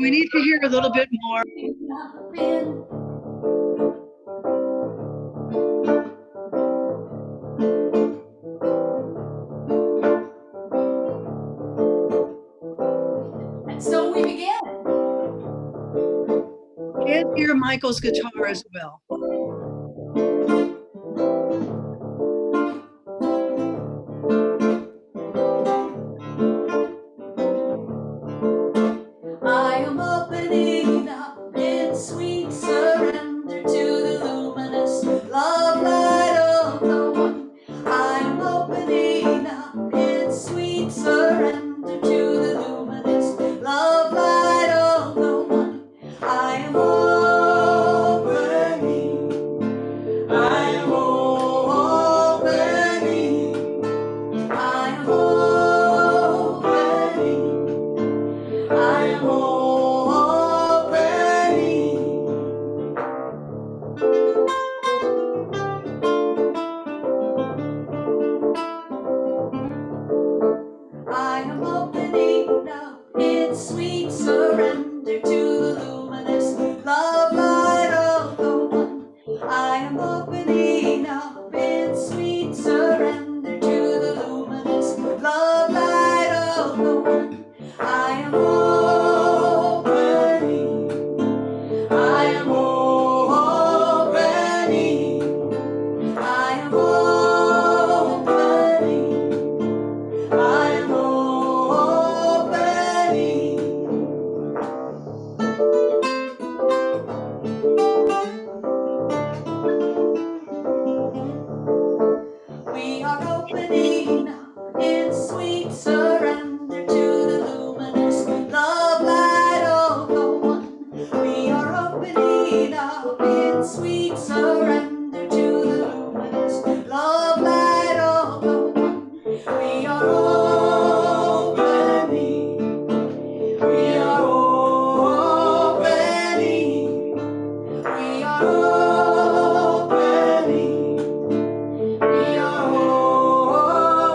We need to hear a little bit more. And so we began. And hear Michael's guitar as well. I am opening up in sweet surrender to the luminous love light of the One. I am opening up in sweet surrender to the luminous love light of the One. I am opening. I am opening. I am opening. I am opening. I am opening now in sweet surrender to the luminous love light of the One. I am opening now in sweet surrender to the luminous love light of the One. I am opening. I am opening. I am opening. I am opening. We are opening now in sweet surrender to the luminous love light of the One. We are opening now in sweet surrender to the luminous love light of the One. We are opening. We are opening. We are opening. We are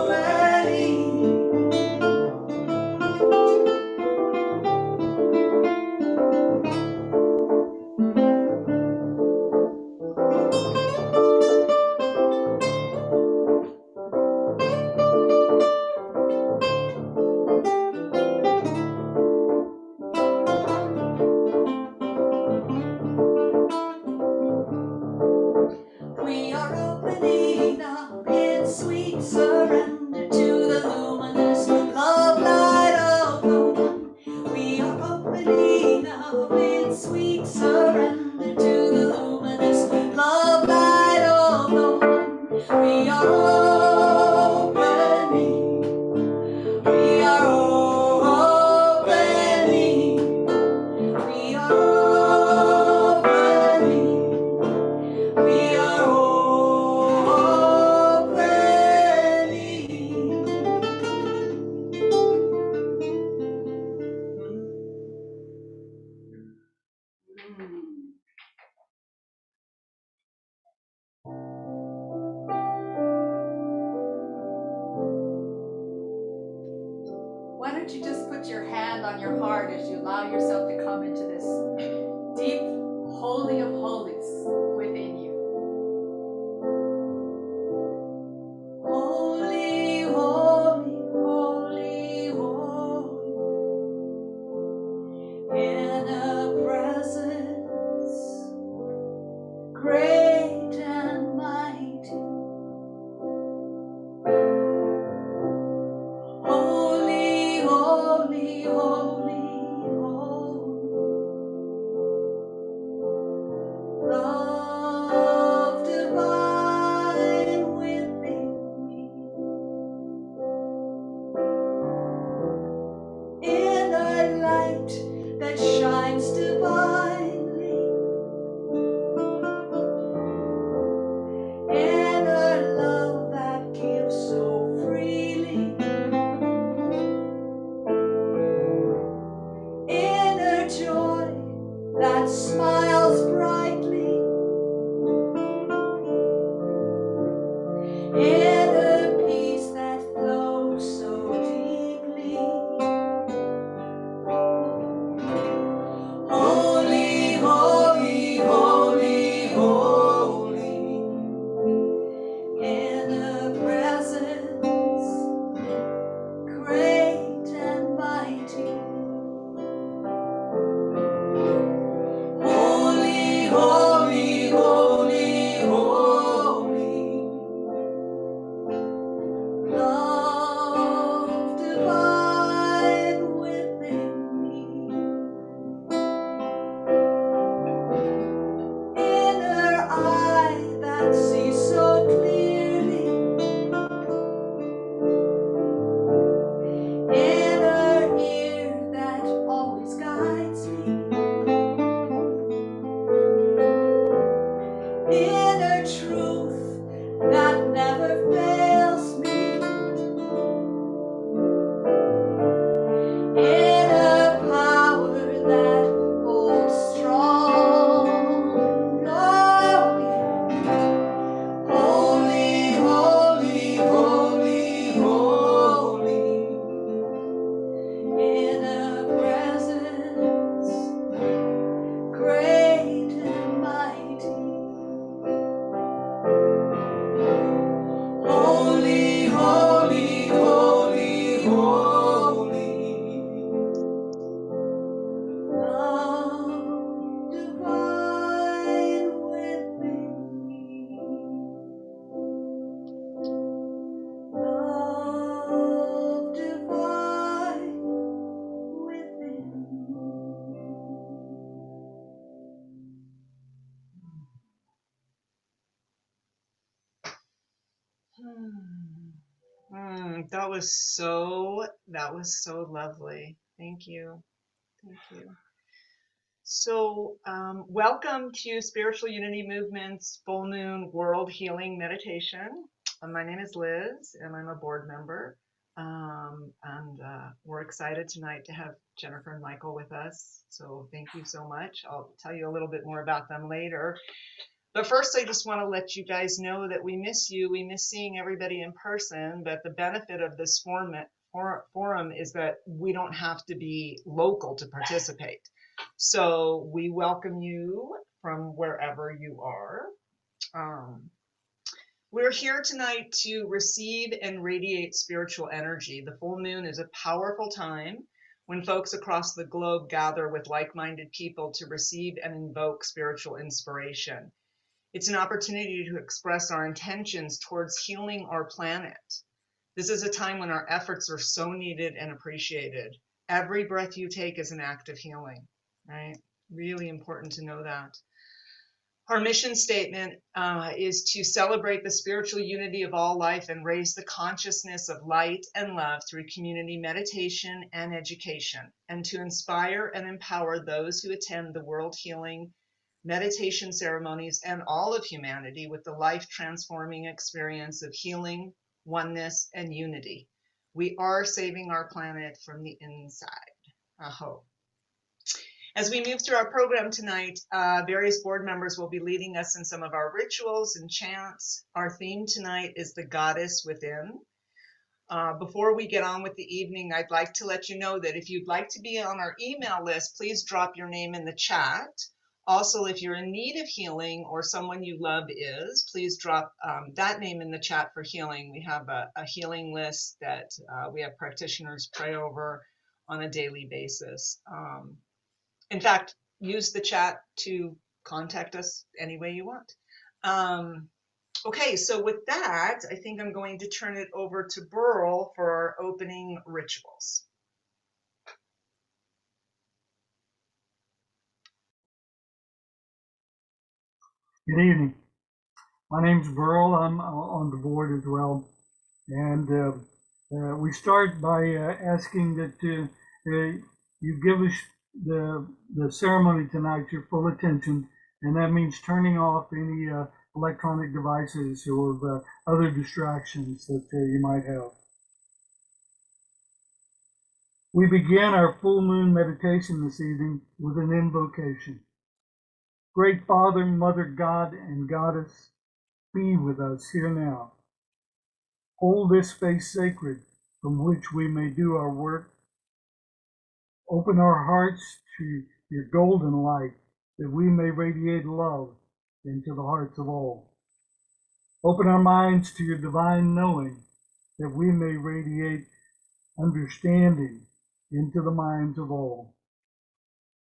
opening. We are opening now in sweet surrender to the luminous love light of the One. We are opening now in sweet surrender to the luminous love light of the One. We are opening. We are opening. We are opening. We are Why don't you just put your hand on your heart as you allow yourself to come into this deep holy of holies within you. Holy, holy, holy, holy, in a presence divinely, inner love that gives so freely, inner joy that smiles brightly, inner peace that flows so deeply. Holy, holy, holy, holy, inner presence, great and mighty. Holy, holy, holy, holy, love divine within me. Inner eye that sees so clearly, inner ear that always guides me, inner truth that never fails me, inner power that holds strong. Holy, holy, holy, holy, inner presence, great and mighty. Holy, holy, holy, holy, love divine within me. Love divine within me. That was so lovely. Thank you. Thank you. So, welcome to Spiritual Unity Movement's Full Moon World Healing Meditation. My name is Liz, and I'm a board member. We're excited tonight to have Jennifer and Michael with us. So, thank you so much. I'll tell you a little bit more about them later. But first, I just want to let you guys know that we miss you. We miss seeing everybody in person, but the benefit of this forum is that we don't have to be local to participate. So we welcome you from wherever you are. We're here tonight to receive and radiate spiritual energy. The full moon is a powerful time when folks across the globe gather with like-minded people to receive and invoke spiritual inspiration. It's an opportunity to express our intentions towards healing our planet. This is a time when our efforts are so needed and appreciated. Every breath you take is an act of healing, right? Really important to know that. Our mission statement is to celebrate the spiritual unity of all life and raise the consciousness of light and love through community meditation and education, and to inspire and empower those who attend the World Healing meditation ceremonies and all of humanity with the life-transforming experience of healing, oneness, and unity. We are saving our planet from the inside. Aho. As we move through our program tonight, various board members will be leading us in some of our rituals and chants. Our theme tonight is the goddess within. Before we get on with the evening, I'd like to let you know that if you'd like to be on our email list, please drop your name in the chat. Also, if you're in need of healing or someone you love is, please drop that name in the chat for healing. We have a healing list that we have practitioners pray over on a daily basis. In fact, use the chat to contact us any way you want. Okay, so with that, I think I'm going to turn it over to Burl for our opening rituals. Good evening. My name's Burl. I'm on the board as well. And we start by asking that you give us the ceremony tonight, your full attention, and that means turning off any electronic devices or other distractions that you might have. We begin our full moon meditation this evening with an invocation. Great Father, Mother, God, and Goddess, be with us here now. Hold this space sacred from which we may do our work. Open our hearts to your golden light that we may radiate love into the hearts of all. Open our minds to your divine knowing that we may radiate understanding into the minds of all.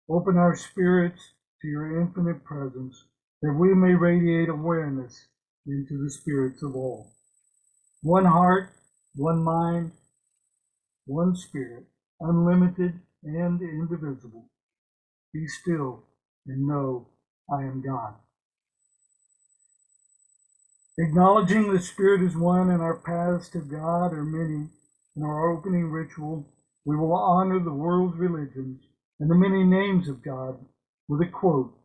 Open our spirits to your infinite presence that we may radiate awareness into the spirits of all. One heart, one mind, one spirit, unlimited and indivisible. Be still and know I am God. Acknowledging the Spirit is one and our paths to God are many, in our opening ritual, we will honor the world's religions and the many names of God with a quote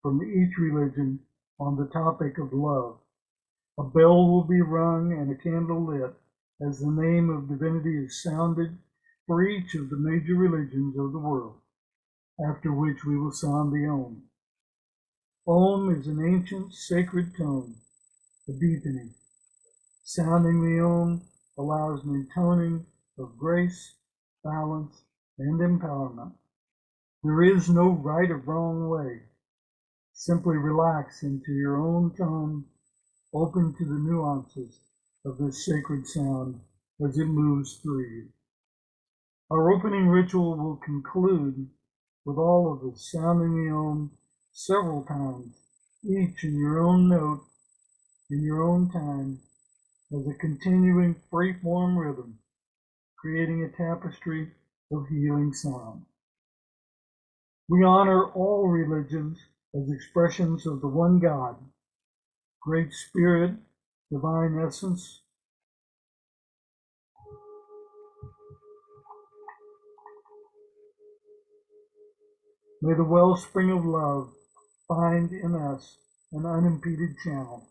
from each religion on the topic of love. A bell will be rung and a candle lit as the name of divinity is sounded for each of the major religions of the world, after which we will sound the Om. Om is an ancient sacred tone, a deepening. Sounding the Om allows an intoning of grace, balance, and empowerment. There is no right or wrong way. Simply relax into your own tone, open to the nuances of this sacred sound as it moves through you. Our opening ritual will conclude with all of us sounding the Om several times, each in your own note, in your own time, as a continuing free-form rhythm, creating a tapestry of healing sound. We honor all religions as expressions of the one God, Great Spirit, Divine Essence. May the wellspring of love find in us an unimpeded channel.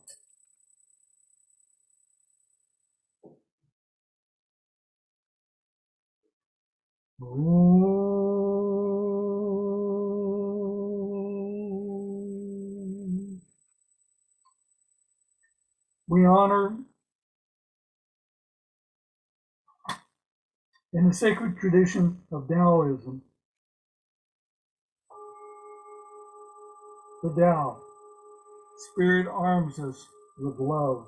We honor in the sacred tradition of Taoism, the Tao, Spirit arms us with love.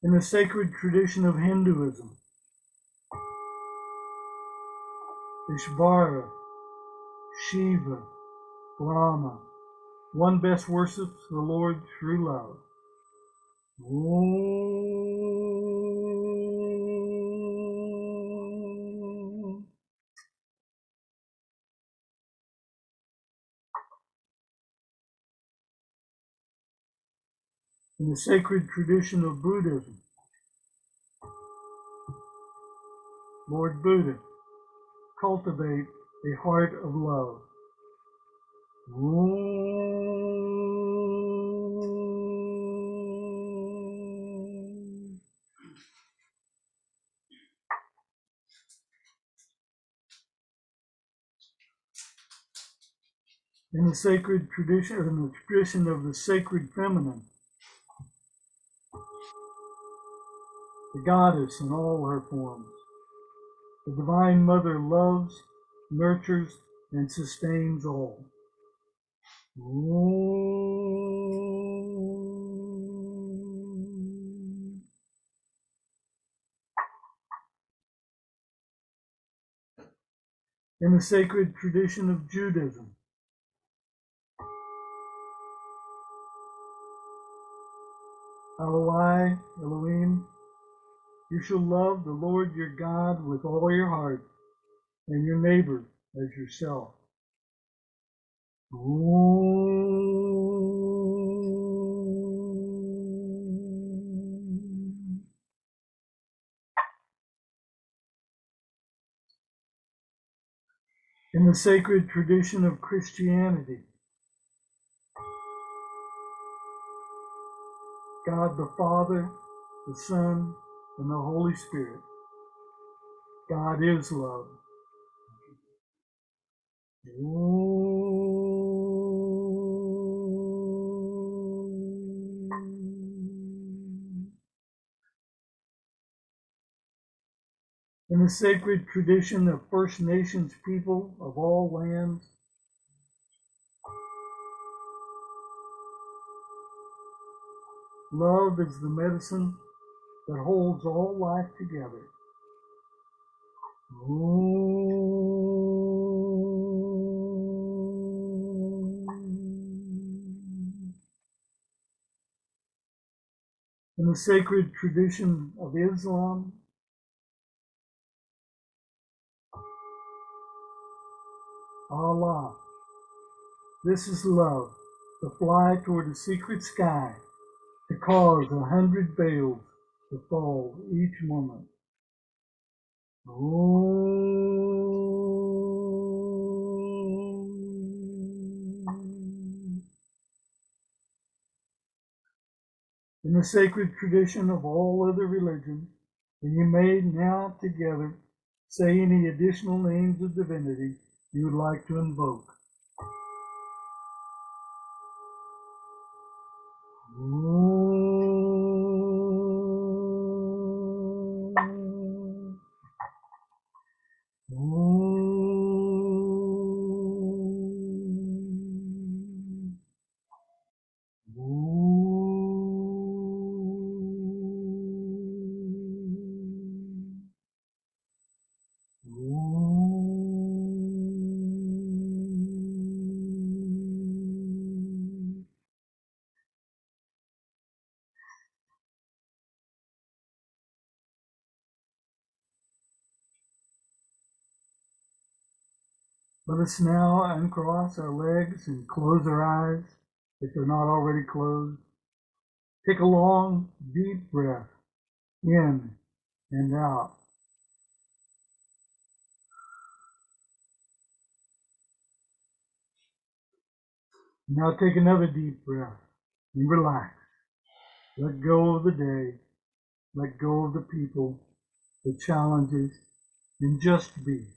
In the sacred tradition of Hinduism, Ishvara, Shiva, Brahma, one best worships the Lord through love. In the sacred tradition of Buddhism, Lord Buddha, cultivate a heart of love. In the sacred tradition, in the tradition of the sacred feminine, the goddess in all her forms, the Divine Mother loves, nurtures, and sustains all. In the sacred tradition of Judaism, Eloi, Elohim, you shall love the Lord your God with all your heart, and your neighbor as yourself. In the sacred tradition of Christianity, God the Father, the Son, and the Holy Spirit. God is love. In the sacred tradition of First Nations people of all lands, love is the medicine that holds all life together. In the sacred tradition of Islam, Allah, this is love, to fly toward a secret sky, to cause 100 veils to fall each moment. In the sacred tradition of all other religions, and you may now together say any additional names of divinity you would like to invoke. Let us now uncross our legs and close our eyes if they're not already closed. Take a long, deep breath in and out. Now take another deep breath and relax. Let go of the day. Let go of the people, the challenges, and just be.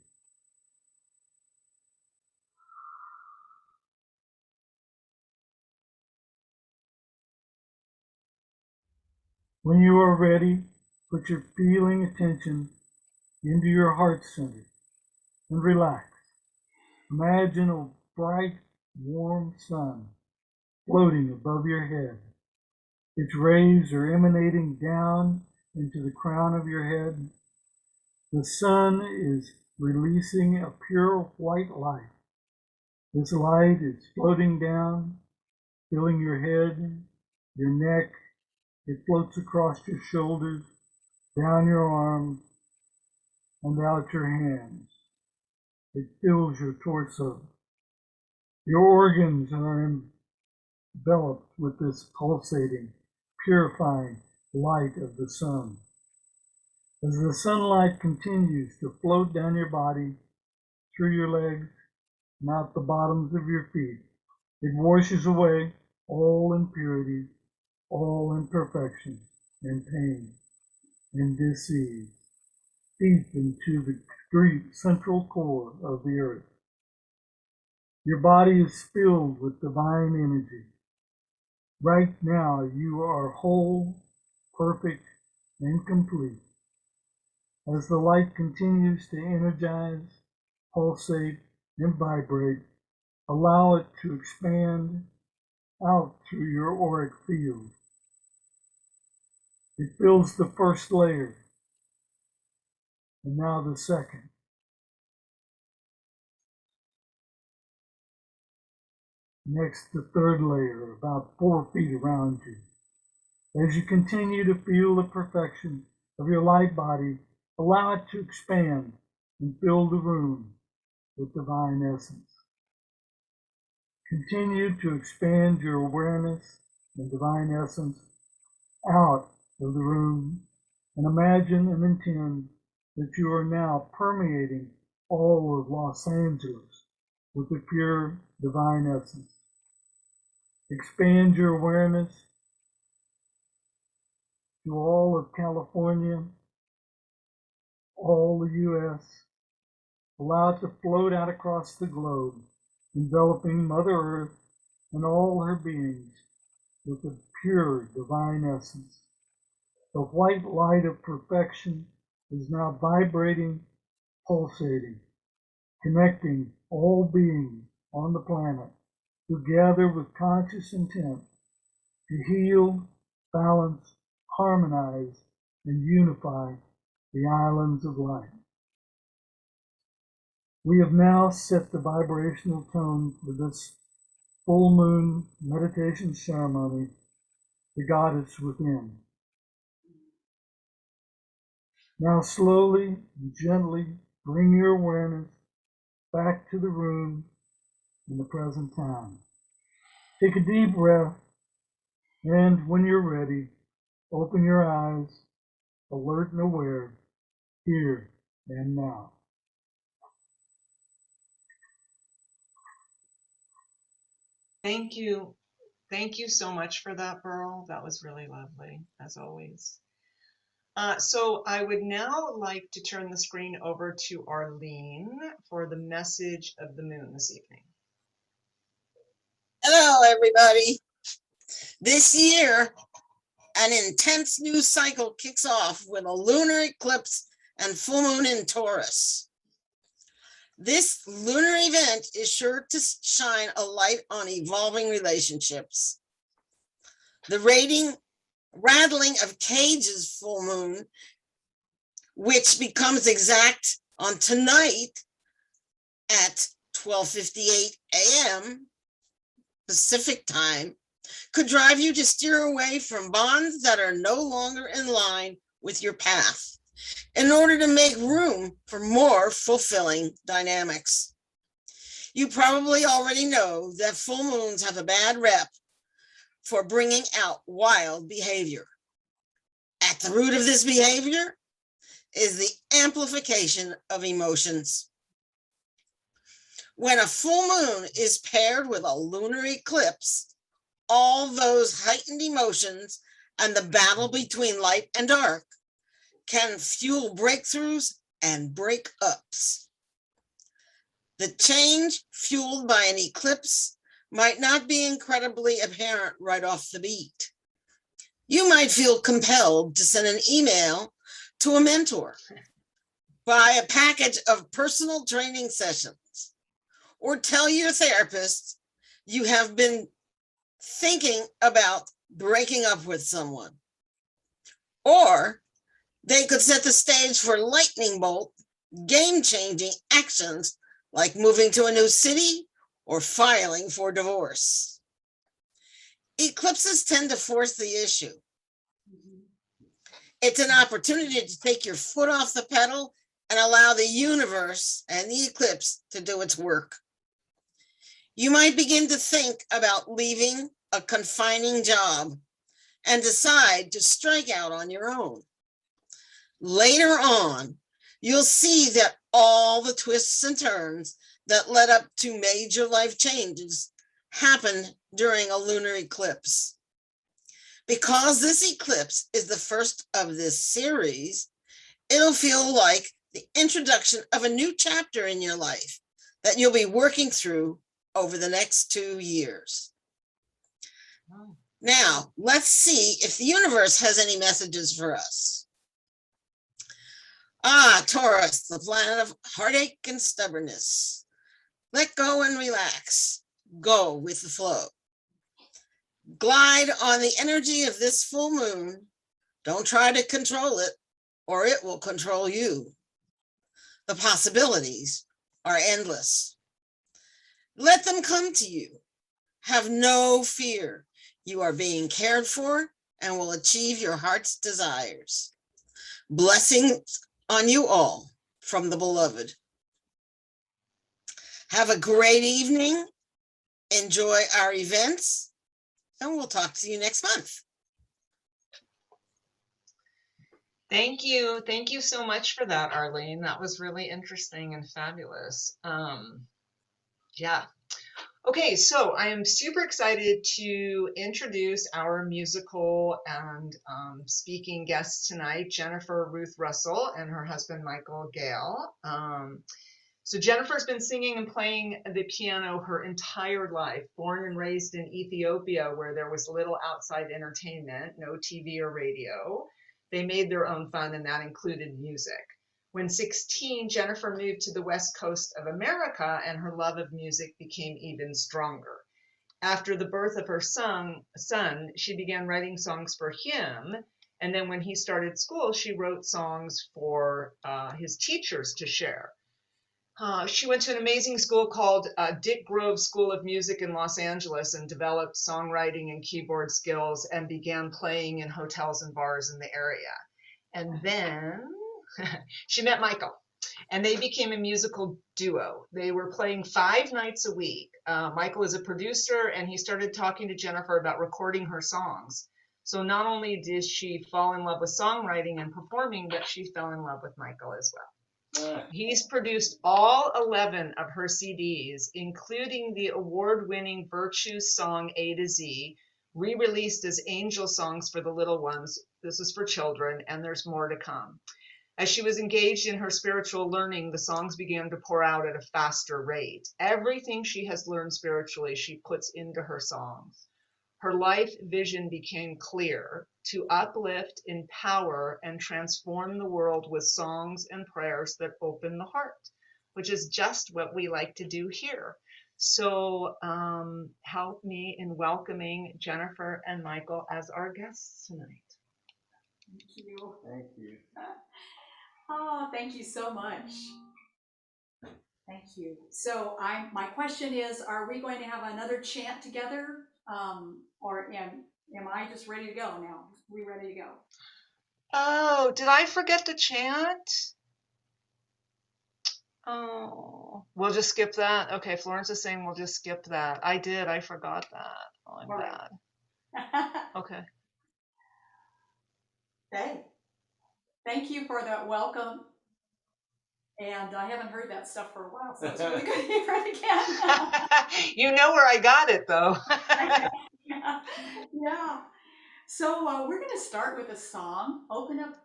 When you are ready, put your feeling attention into your heart center and relax. Imagine a bright, warm sun floating above your head. Its rays are emanating down into the crown of your head. The sun is releasing a pure white light. This light is floating down, filling your head, your neck. It floats across your shoulders, down your arms, and out your hands. It fills your torso. Your organs are enveloped with this pulsating, purifying light of the sun. As the sunlight continues to float down your body, through your legs, and out the bottoms of your feet, it washes away all impurities, all imperfections, and pain, and disease, deep into the deep central core of the earth. Your body is filled with divine energy. Right now, you are whole, perfect, and complete. As the light continues to energize, pulsate, and vibrate, allow it to expand out through your auric field. It fills the first layer, and now the second. Next, the third layer, about 4 feet around you. As you continue to feel the perfection of your light body, allow it to expand and fill the room with divine essence. Continue to expand your awareness and divine essence out of the room and imagine and intend that you are now permeating all of Los Angeles with the pure divine essence. Expand your awareness to all of California, all the U.S. Allow it to float out across the globe, enveloping Mother Earth and all her beings with the pure divine essence. The white light of perfection is now vibrating, pulsating, connecting all beings on the planet together with conscious intent to heal, balance, harmonize, and unify the islands of light. We have now set the vibrational tone for this full moon meditation ceremony, the goddess within. Now slowly and gently bring your awareness back to the room in the present time. Take a deep breath, and when you're ready, open your eyes, alert and aware, here and now. Thank you. Thank you so much for that, Burl. That was really lovely, as always. So I would now like to turn the screen over to Arlene for the message of the moon this evening. Hello, everybody. This year, an intense new cycle kicks off with a lunar eclipse and full moon in Taurus. This lunar event is sure to shine a light on evolving relationships. The rattling of Cage's full moon, which becomes exact on tonight at 12:58 a.m. Pacific time, could drive you to steer away from bonds that are no longer in line with your path in order to make room for more fulfilling dynamics. You probably already know that full moons have a bad rep for bringing out wild behavior. At the root of this behavior is the amplification of emotions. When a full moon is paired with a lunar eclipse, all those heightened emotions and the battle between light and dark can fuel breakthroughs and breakups. The change fueled by an eclipse might not be incredibly apparent right off the beat. You might feel compelled to send an email to a mentor, buy a package of personal training sessions, or tell your therapist you have been thinking about breaking up with someone. Or they could set the stage for lightning bolt, game-changing actions like moving to a new city or filing for divorce. Eclipses tend to force the issue. It's an opportunity to take your foot off the pedal and allow the universe and the eclipse to do its work. You might begin to think about leaving a confining job and decide to strike out on your own. Later on, you'll see that all the twists and turns that led up to major life changes happened during a lunar eclipse. Because this eclipse is the first of this series, it'll feel like the introduction of a new chapter in your life that you'll be working through over the next 2 years. Now, let's see if the universe has any messages for us. Taurus, the planet of heartache and stubbornness. Let go and relax. Go with the flow. Glide on the energy of this full moon. Don't try to control it, or it will control you. The possibilities are endless. Let them come to you. Have no fear. You are being cared for and will achieve your heart's desires. Blessings on you all from the beloved. Have a great evening. Enjoy our events, and we'll talk to you next month. Thank you. Thank you so much for that, Arlene. That was really interesting and fabulous. Yeah. Okay, so I am super excited to introduce our musical and speaking guests tonight, Jennifer Ruth Russell and her husband, Michael Gayle. So Jennifer's been singing and playing the piano her entire life, born and raised in Ethiopia, where there was little outside entertainment, no TV or radio. They made their own fun, and that included music. When 16, Jennifer moved to the West Coast of America, and her love of music became even stronger. After the birth of her son, she began writing songs for him, and then when he started school, she wrote songs for his teachers to share. She went to an amazing school called Dick Grove School of Music in Los Angeles and developed songwriting and keyboard skills and began playing in hotels and bars in the area. And then she met Michael, and they became a musical duo. They were playing 5 nights a week. Michael is a producer, and he started talking to Jennifer about recording her songs. So not only did she fall in love with songwriting and performing, but she fell in love with Michael as well. He's produced all 11 of her CDs, including the award-winning Virtue song A to Z, re-released as Angel Songs for the Little Ones. This is for children, and there's more to come. As she was engaged in her spiritual learning, the songs began to pour out at a faster rate. Everything she has learned spiritually, she puts into her songs. Her life vision became clear: to uplift, empower, and transform the world with songs and prayers that open the heart, which is just what we like to do here. So help me in welcoming Jennifer and Michael as our guests tonight. Thank you. Thank you. Oh, thank you so much. Thank you. So my question is, are we going to have another chant together? Or am I just ready to go now? We ready to go? Oh, did I forget to chant? Oh, we'll just skip that. Okay, Florence is saying we'll just skip that. I did. I forgot that. Oh, I'm bad. Okay. Hey, thank you for that welcome. And I haven't heard that stuff for a while, so it's really good to hear it again. You know where I got it, though. Yeah. So we're going to start with a song. Open up.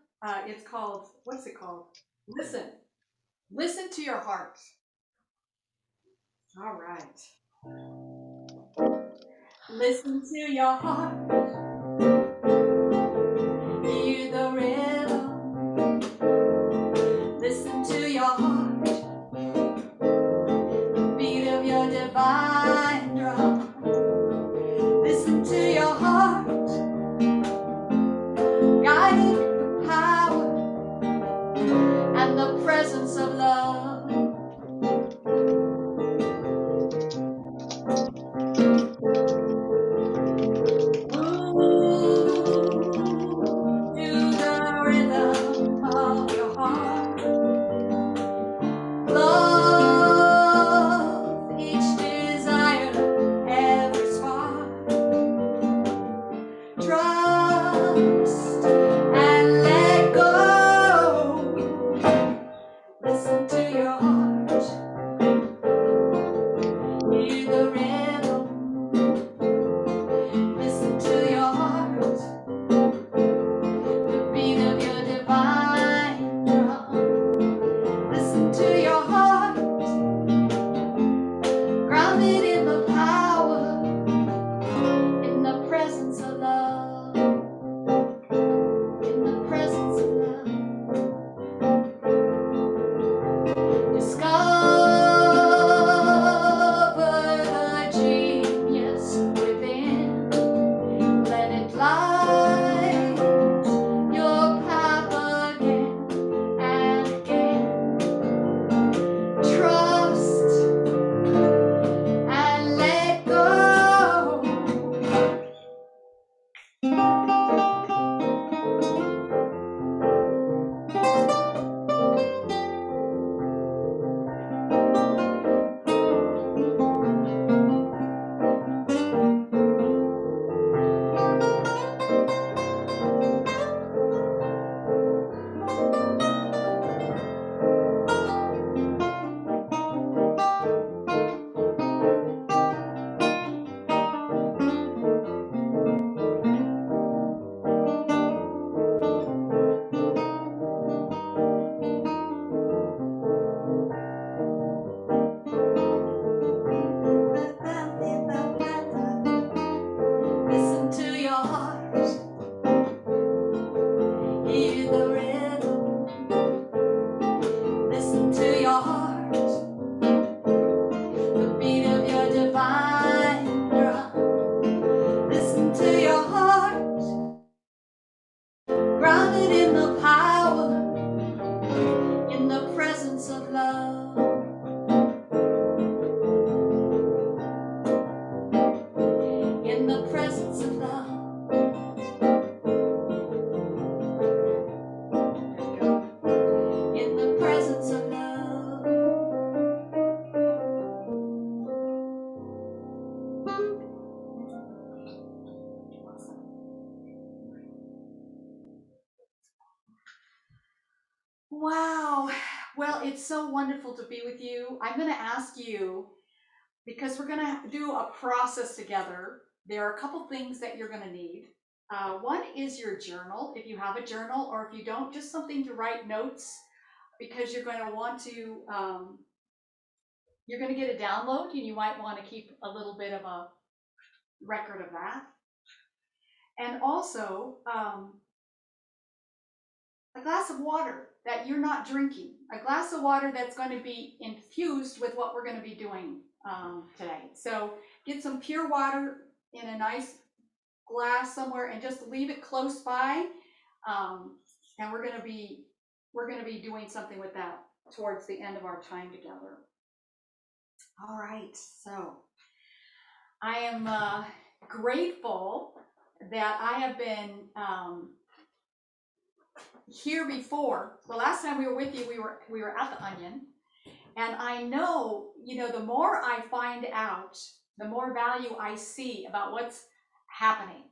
It's called, what's it called? Listen. Listen to your heart. All right. Listen to your heart. Hear the rhythm. Listen to your heart. The beat of your divine drum. Listen to your heart. Guided with power and the presence of love. Trust and Wow. Well, it's so wonderful to be with you. I'm going to ask you, because we're going to do a process together. There are a couple things that you're going to need. One is your journal, if you have a journal, or if you don't, just something to write notes, because you're going to want to, you're going to get a download, and you might want to keep a little bit of a record of that. And also, a glass of water that you're not drinking, a glass of water that's going to be infused with what we're going to be doing today. So get some pure water in a nice glass somewhere and just leave it close by. And we're going to be doing something with that towards the end of our time together. All right, so I am grateful that I have been here before. The last time we were with you, we were at the Onion, and I know, the more I find out, the more value I see about what's happening.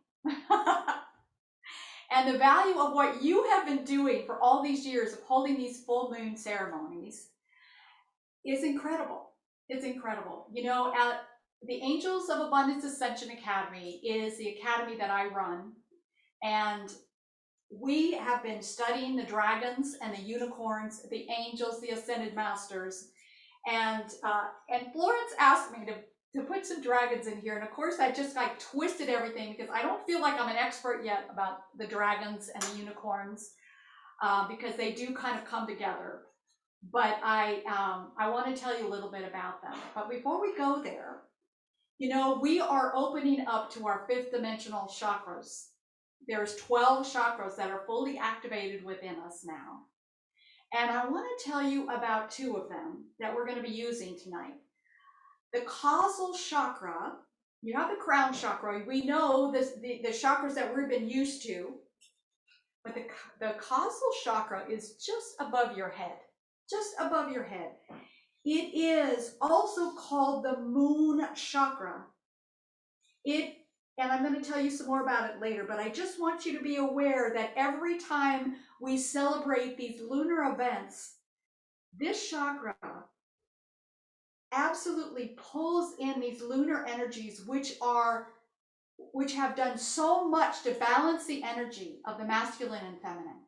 And the value of what you have been doing for all these years of holding these full moon ceremonies is incredible. It's incredible. At the Angels of Abundance Ascension Academy is the academy that I run, and we have been studying the dragons and the unicorns, the angels, the ascended masters, and Florence asked me to put some dragons in here, and of course I just like twisted everything because I don't feel like I'm an expert yet about the dragons and the unicorns, because they do kind of come together. But I want to tell you a little bit about them. But before we go there, we are opening up to our fifth dimensional chakras. There's 12 chakras that are fully activated within us now. And I want to tell you about two of them that we're going to be using tonight. The Causal Chakra, you have the crown chakra. We know this, the chakras that we've been used to, but the Causal Chakra is just above your head, just above your head. It is also called the Moon Chakra. And I'm going to tell you some more about it later, but I just want you to be aware that every time we celebrate these lunar events, this chakra absolutely pulls in these lunar energies, which have done so much to balance the energy of the masculine and feminine.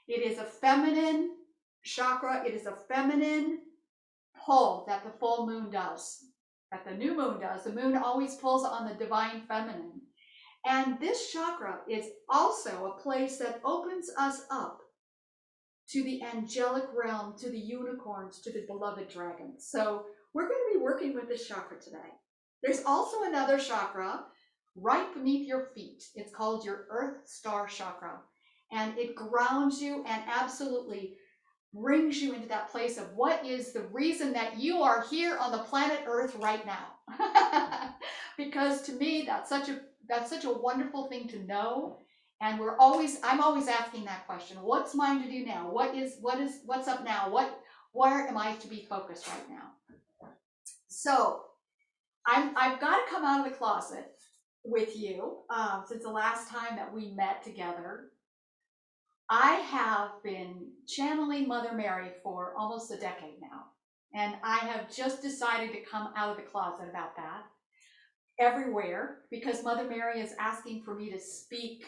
It is a feminine chakra. It is a feminine pull that the full moon does, that the new moon does. The moon always pulls on the divine feminine. And this chakra is also a place that opens us up to the angelic realm, to the unicorns, to the beloved dragons. So we're going to be working with this chakra today. There's also another chakra right beneath your feet. It's called your Earth Star Chakra. And it grounds you and absolutely brings you into that place of what is the reason that you are here on the planet Earth right now. Because to me, that's such a wonderful thing to know. And I'm always asking that question. What's mine to do now? What's up now? Where am I to be focused right now? So I've got to come out of the closet with you, since the last time that we met together. I have been channeling Mother Mary for almost a decade now, and I have just decided to come out of the closet about that everywhere, because Mother Mary is asking for me to speak.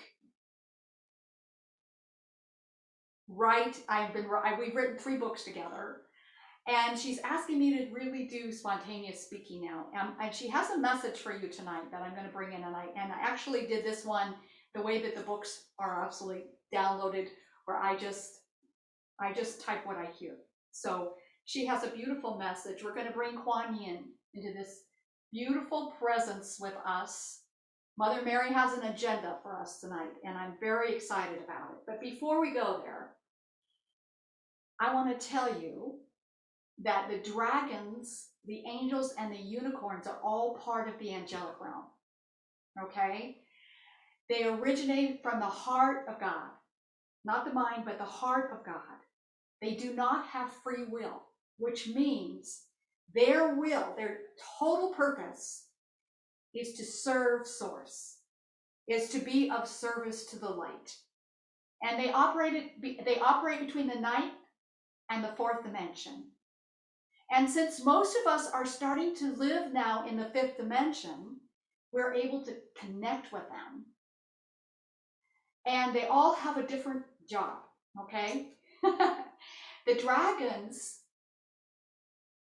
We've written 3 books together, and she's asking me to really do spontaneous speaking now. And she has a message for you tonight that I'm going to bring in, and I actually did this one the way that the books are absolutely downloaded, where I just type what I hear. So she has a beautiful message. We're going to bring Kwan into this beautiful presence with us. Mother Mary has an agenda for us tonight, and I'm very excited about it. But before we go there, I want to tell you that the dragons, the angels, and the unicorns are all part of the angelic realm. Okay? They originate from the heart of God. Not the mind, but the heart of God. They do not have free will, which means their will, their total purpose is to serve Source, is to be of service to the light. And they operate between the night and the fourth dimension. And since most of us are starting to live now in the fifth dimension, we're able to connect with them. And they all have a different job, okay? The dragons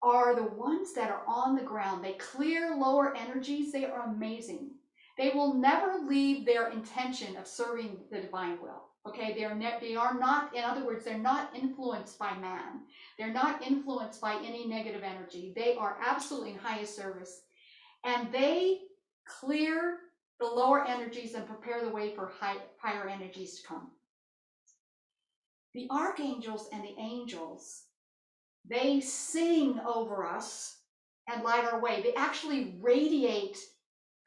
are the ones that are on the ground. They clear lower energies. They are amazing. They will never leave their intention of serving the divine will. Okay, they are not, in other words, they're not influenced by man. They're not influenced by any negative energy. They are absolutely in highest service. And they clear the lower energies and prepare the way for higher energies to come. The archangels and the angels, they sing over us and light our way. They actually radiate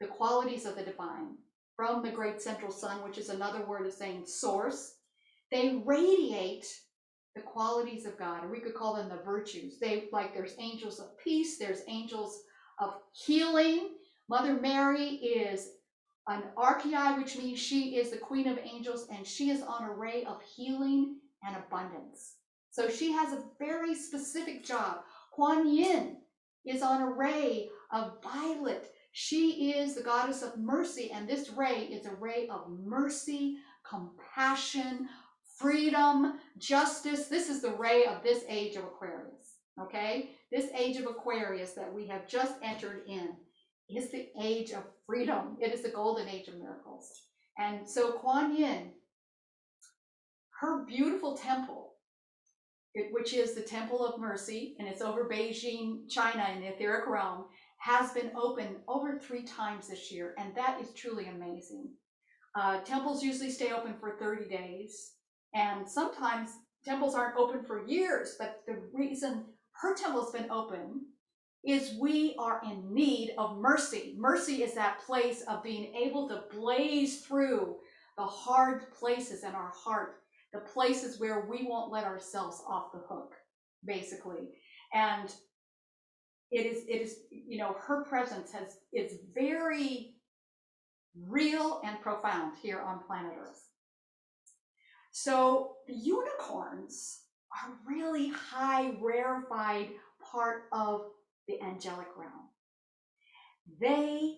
the qualities of the divine from the great central sun, which is another word of saying source. They radiate the qualities of God, or we could call them the virtues. There's angels of peace, there's angels of healing. Mother Mary is an archai, which means she is the queen of angels, and she is on a ray of healing and abundance. So she has a very specific job. Kuan Yin is on a ray of violet. She is the goddess of mercy, and this ray is a ray of mercy, compassion, freedom, justice. This is the ray of this age of Aquarius, okay? This age of Aquarius that we have just entered in is the age of freedom. It is the golden age of miracles. And so Kuan Yin, her beautiful temple, which is the Temple of Mercy, and it's over Beijing, China, in the etheric realm, has been open over 3 times this year, and that is truly amazing. Temples usually stay open for 30 days, and sometimes temples aren't open for years, but the reason her temple's been open is we are in need of mercy. Mercy is that place of being able to blaze through the hard places in our heart, the places where we won't let ourselves off the hook, basically. And it is, her presence is very real and profound here on planet Earth. So the unicorns are really high, rarefied part of the angelic realm. They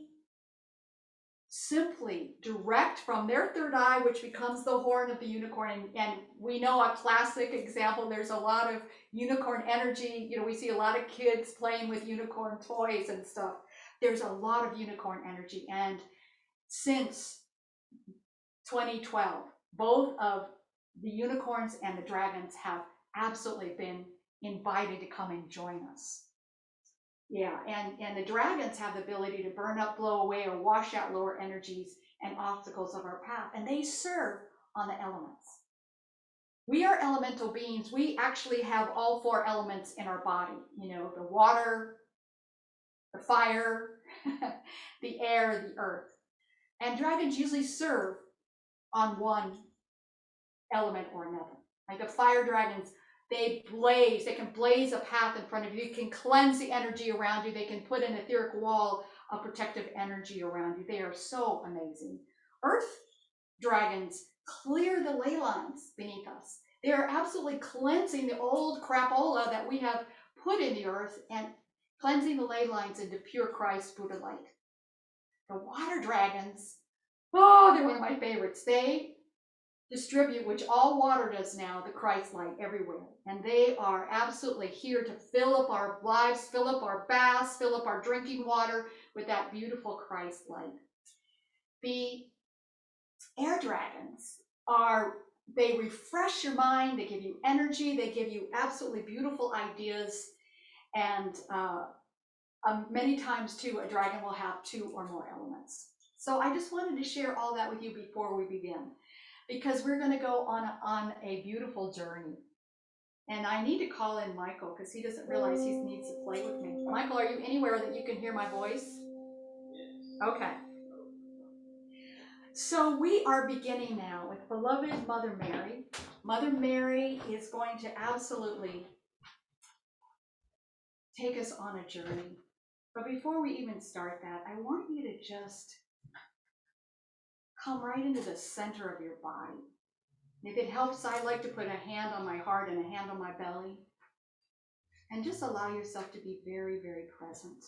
simply direct from their third eye, which becomes the horn of the unicorn. And we know a classic example, there's a lot of unicorn energy. We see a lot of kids playing with unicorn toys and stuff. There's a lot of unicorn energy. And since 2012, both of the unicorns and the dragons have absolutely been invited to come and join us. Yeah, and the dragons have the ability to burn up, blow away, or wash out lower energies and obstacles of our path, and they serve on the elements. We are elemental beings. We actually have all 4 elements in our body, the water, the fire, the air, the earth. And dragons usually serve on one element or another. Like the fire dragons, they can blaze a path in front of you. They can cleanse the energy around you. They can put an etheric wall of protective energy around you. They are so amazing. Earth dragons clear the ley lines beneath us. They are absolutely cleansing the old crapola that we have put in the earth and cleansing the ley lines into pure Christ Buddha light. The water dragons, they're one of my favorites. They distribute, which all water does now, the Christ light everywhere. And they are absolutely here to fill up our lives, fill up our baths, fill up our drinking water with that beautiful Christ light. The air dragons they refresh your mind, they give you energy, they give you absolutely beautiful ideas. And many times too, a dragon will have 2 or more elements. So I just wanted to share all that with you before we begin, because we're going to go on a beautiful journey. And I need to call in Michael because he doesn't realize he needs to play with me. Michael, are you anywhere that you can hear my voice? Okay. So we are beginning now with beloved Mother Mary. Mother Mary is going to absolutely take us on a journey. But before we even start that, I want you to just come right into the center of your body. If it helps, I like to put a hand on my heart and a hand on my belly. And just allow yourself to be very, very present.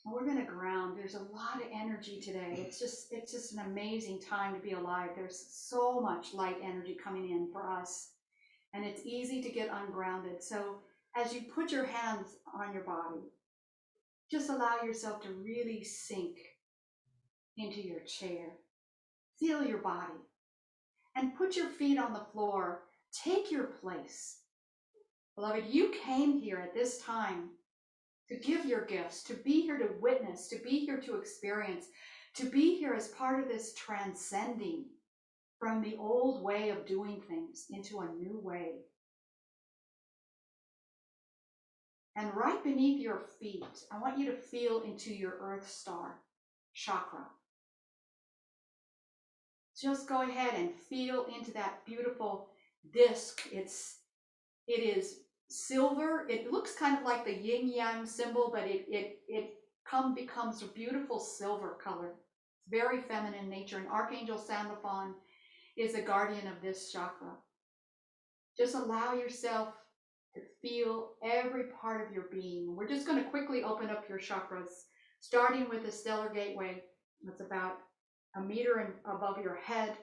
And we're going to ground. There's a lot of energy today. It's just an amazing time to be alive. There's so much light energy coming in for us. And it's easy to get ungrounded. So as you put your hands on your body, just allow yourself to really sink into your chair. Feel your body. And put your feet on the floor. Take your place. Beloved, you came here at this time to give your gifts, to be here to witness, to be here to experience, to be here as part of this transcending from the old way of doing things into a new way. And right beneath your feet, I want you to feel into your Earth Star chakra. Just go ahead and feel into that beautiful disc. It is silver. It looks kind of like the yin yang symbol, but it becomes a beautiful silver color. It's very feminine nature. And Archangel Sandalphon is a guardian of this chakra. Just allow yourself to feel every part of your being. We're just going to quickly open up your chakras, starting with the stellar gateway. That's about a meter above your head.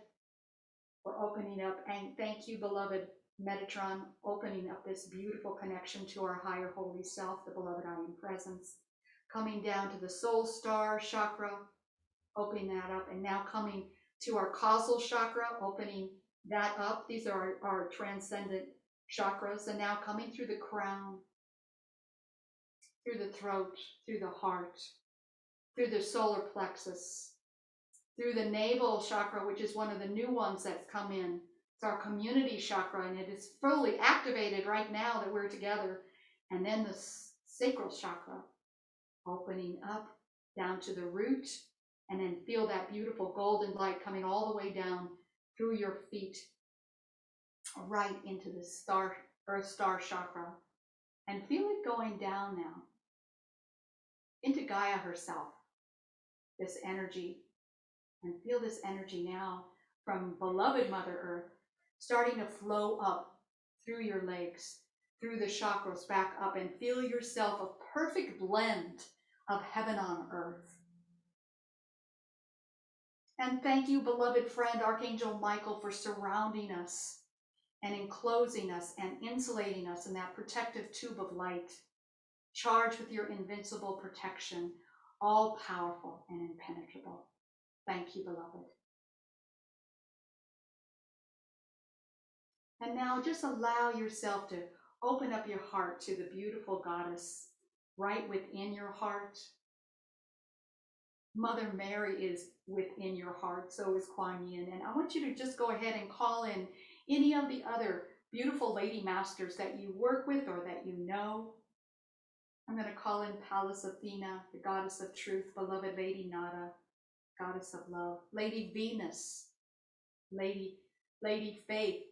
We're opening up, and thank you, beloved Metatron, opening up this beautiful connection to our higher holy self, the beloved I am presence. Coming down to the soul star chakra, opening that up, and now coming to our causal chakra, opening that up. These are our transcendent chakras, and now coming through the crown, through the throat, through the heart, through the solar plexus, through the navel chakra, which is one of the new ones that's come in. It's our community chakra, and it is fully activated right now that we're together. And then the sacral chakra, opening up down to the root, and then feel that beautiful golden light coming all the way down through your feet, right into the star, Earth Star chakra. And feel it going down now into Gaia herself, this energy. And feel this energy now from beloved Mother Earth starting to flow up through your legs, through the chakras, back up, and feel yourself a perfect blend of heaven on earth. And thank you, beloved friend Archangel Michael, for surrounding us and enclosing us and insulating us in that protective tube of light, charged with your invincible protection, all powerful and impenetrable. Thank you, beloved. And now just allow yourself to open up your heart to the beautiful goddess right within your heart. Mother Mary is within your heart, so is Kwan Yin. And I want you to just go ahead and call in any of the other beautiful lady masters that you work with or that you know. I'm going to call in Pallas Athena, the goddess of truth, beloved Lady Nada, goddess of love, Lady Venus, Lady Faith,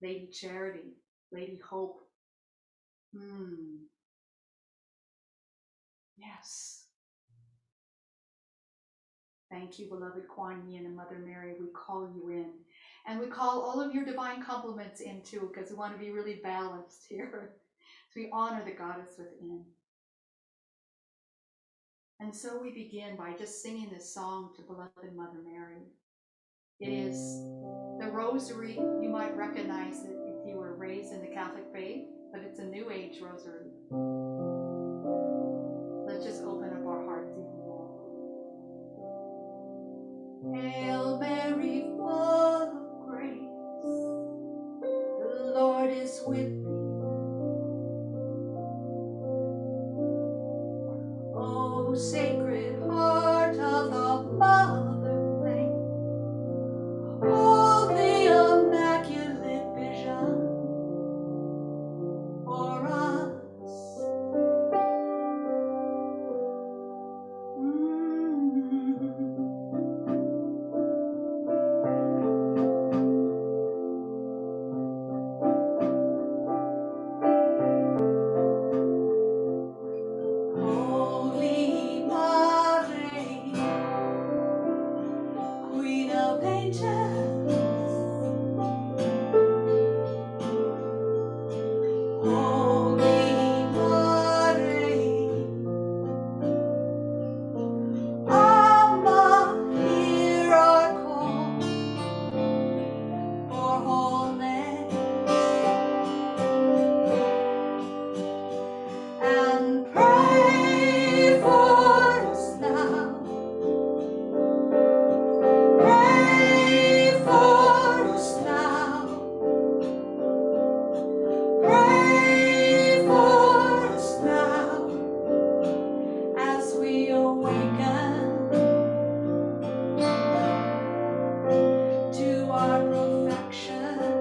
Lady Charity, Lady Hope. Yes. Thank you, beloved Kwan Yin and Mother Mary. We call you in. And we call all of your divine compliments in too, because we want to be really balanced here. So we honor the goddess within. And so we begin by just singing this song to beloved Mother Mary. It is the rosary. You might recognize it if you were raised in the Catholic faith, but it's a New Age rosary. Let's just open up our hearts even more. Hail Mary, full of grace, the Lord is with thee. O Sacred Heart of the Mother Flame, hold the Immaculate Vision for us. Queen of Angels, Holy Mother, Amma, hear our call for wholeness, and pray for us now. Pray for us now. Pray for us now as we awaken to our perfection.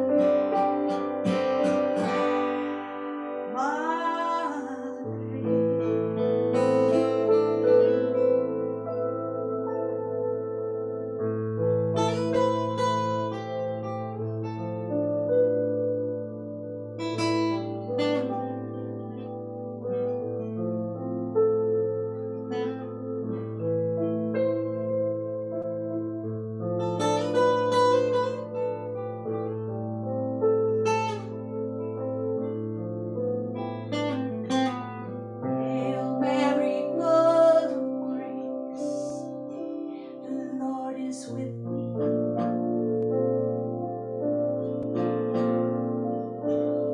Hail Mary, full of grace, the Lord is with thee.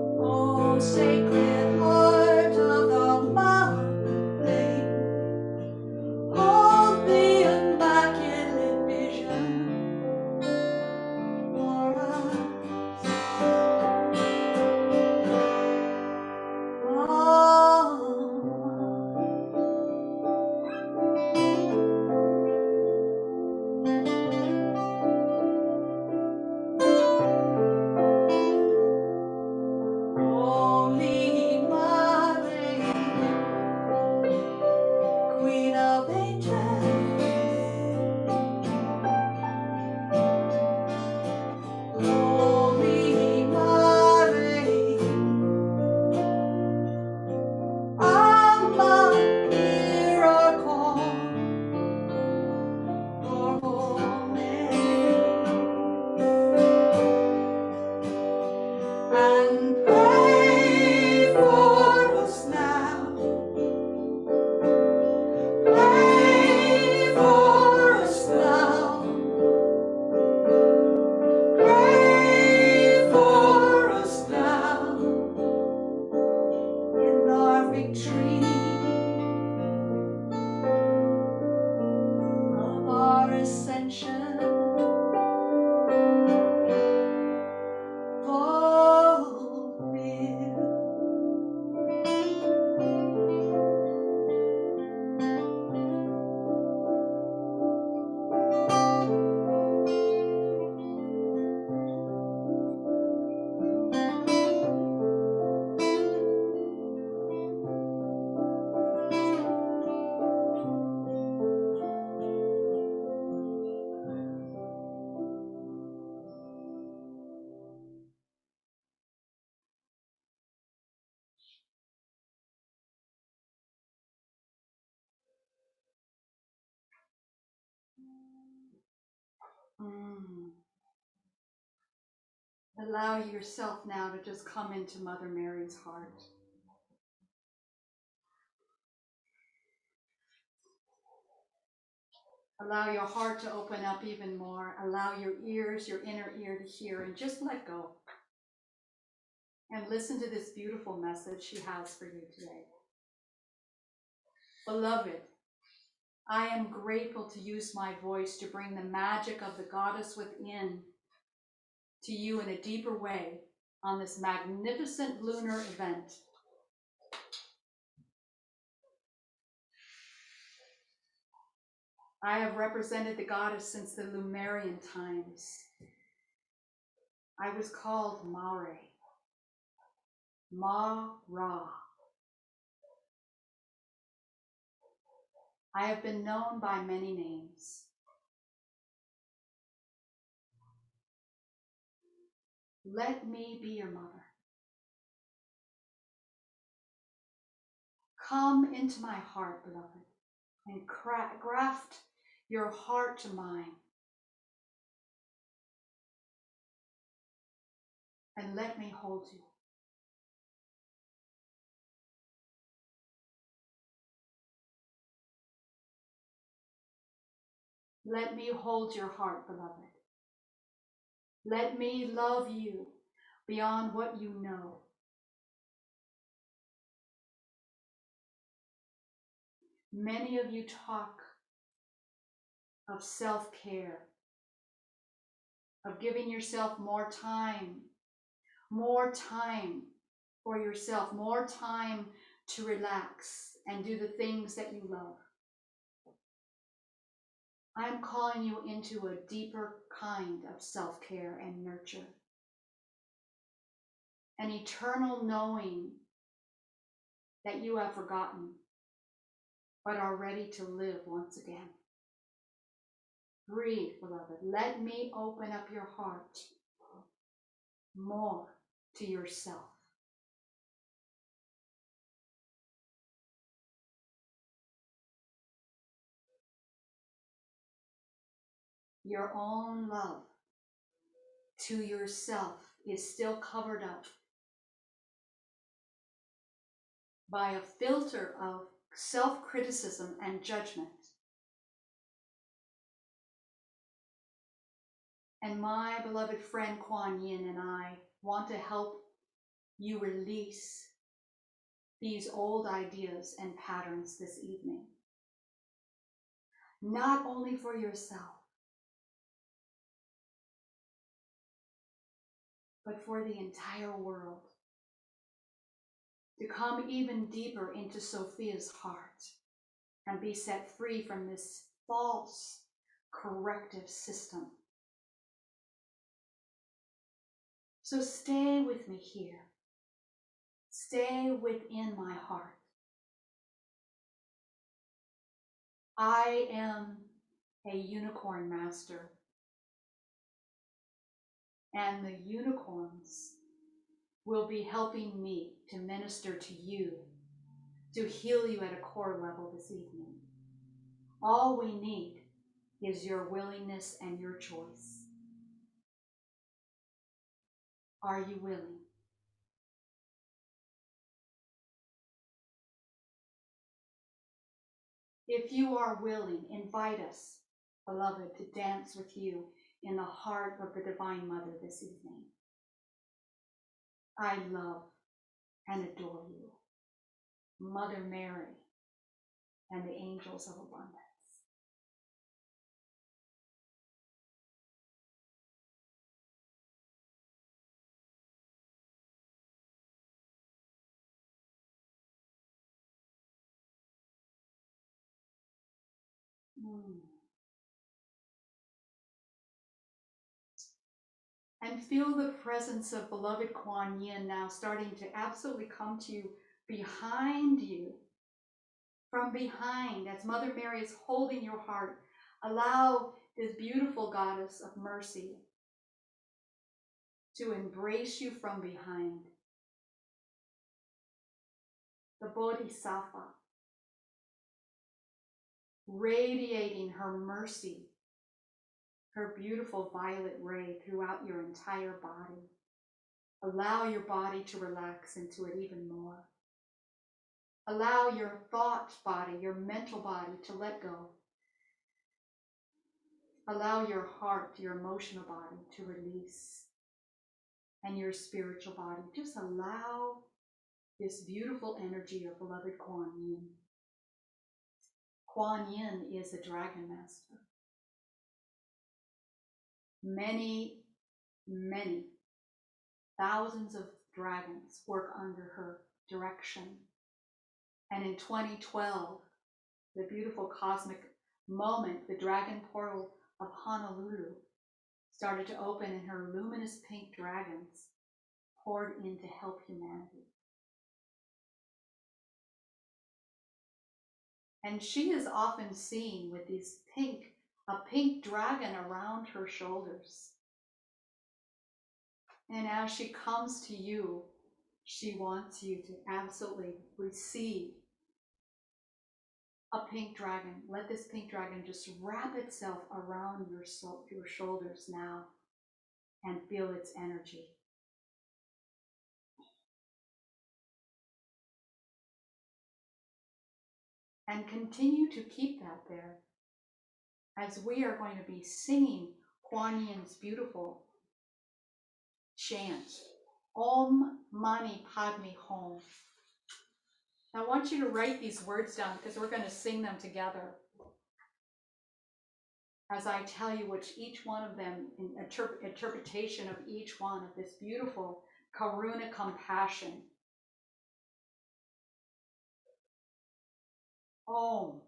O Sacred Heart of the Mother, hold the Immaculate Vision for us. Holy Mother, Queen of Angels, Holy Mother, Amma, hear our call for wholeness, and pray for us now. Pray for us now. Pray for us now in our victory of our ascension. Allow yourself now to just come into Mother Mary's heart. Allow your heart to open up even more. Allow your ears, your inner ear to hear, and just let go. And listen to this beautiful message she has for you today. Beloved, I am grateful to use my voice to bring the magic of the goddess within to you in a deeper way on this magnificent lunar event. I have represented the goddess since the Lumerian times. I was called Mare, Ma-Ra. I have been known by many names. Let me be your mother. Come into my heart, beloved, and graft your heart to mine. and let me hold you. Let me hold your heart, beloved. Let me love you beyond what you know. Many of you talk of self-care, of giving yourself more time for yourself, more time to relax and do the things that you love. I'm calling you into a deeper kind of self-care and nurture. An eternal knowing that you have forgotten, but are ready to live once again. Breathe, beloved. Let me open up your heart more to yourself. Your own love to yourself is still covered up by a filter of self-criticism and judgment. And my beloved friend Kwan and I want to help you release these old ideas and patterns this evening. Not only for yourself, but for the entire world. To come even deeper into Sophia's heart and be set free from this false corrective system. So stay with me here. Stay within my heart. I am a unicorn master, and the unicorns will be helping me to minister to you, to heal you at a core level this evening. All we need is your willingness and your choice. Are you willing? If you are willing, invite us, beloved, to dance with you in the heart of the Divine Mother this evening. I love and adore you, Mother Mary and the angels of abundance. And feel the presence of beloved Kuan Yin now starting to absolutely come to you, behind you, from behind, as Mother Mary is holding your heart. Allow this beautiful goddess of mercy to embrace you from behind. The Bodhisattva, radiating her mercy, her beautiful violet ray throughout your entire body. Allow your body to relax into it even more. Allow your thought body, your mental body to let go. Allow your heart, your emotional body to release. And your spiritual body. Just allow this beautiful energy of beloved Kuan Yin. Kuan Yin is a dragon master. Many, many thousands of dragons work under her direction. And in 2012, the beautiful cosmic moment, the dragon portal of Honolulu started to open, and her luminous pink dragons poured in to help humanity. And she is often seen with these a pink dragon around her shoulders. And as she comes to you, she wants you to absolutely receive a pink dragon. Let this pink dragon just wrap itself around your shoulders now and feel its energy. And continue to keep that there as we are going to be singing Kuan Yin's beautiful chant, Om Mani Padme Hum. I want you to write these words down because we're going to sing them together. As I tell you which each one of them, in interpretation of each one of this beautiful Karuna compassion. Om.